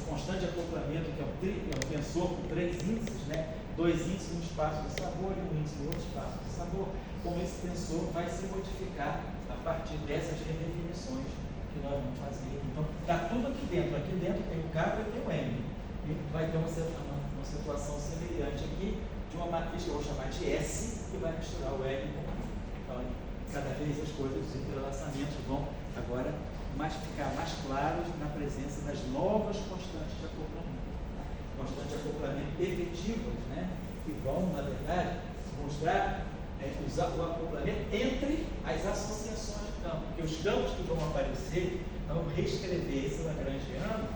constante de acoplamento, que é um tensor com 3 índices, né, 2 índices no espaço de sabor e 1 índice no outro espaço de sabor, como esse tensor vai se modificar a partir dessas redefinições que nós vamos fazer. Então, está tudo aqui dentro. Aqui dentro tem o K e tem o M. E vai ter uma situação semelhante aqui de uma matriz que eu vou chamar de S, que vai misturar o L com o M. Então, cada vez as coisas, os entrelaçamentos vão agora ficar mais claros na presença das novas constantes de acoplamento. Constantes de acoplamento efetivas, né? Que vão, na verdade, mostrar o acoplamento entre as associações de campo. Porque os campos que vão aparecer vão reescrever esse lagrangiano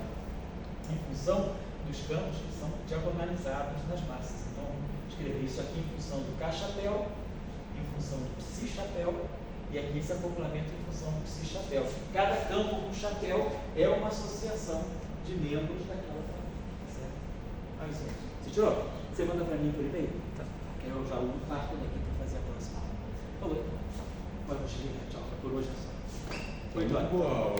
em função dos campos que são diagonalizados nas massas. Então, escrever isso aqui em função do K-chapéu, em função do psi-chapéu, e aqui esse acoplamento em função do psi-chapéu. Cada campo com chapéu é uma associação de membros daquela família. Certo? Olha isso. Você tirou? Você manda para mim por e-mail? Tá. Eu já parto daqui para fazer a próxima aula. Falou. Pode desligar. Tchau. Por hoje é só. Foi embora.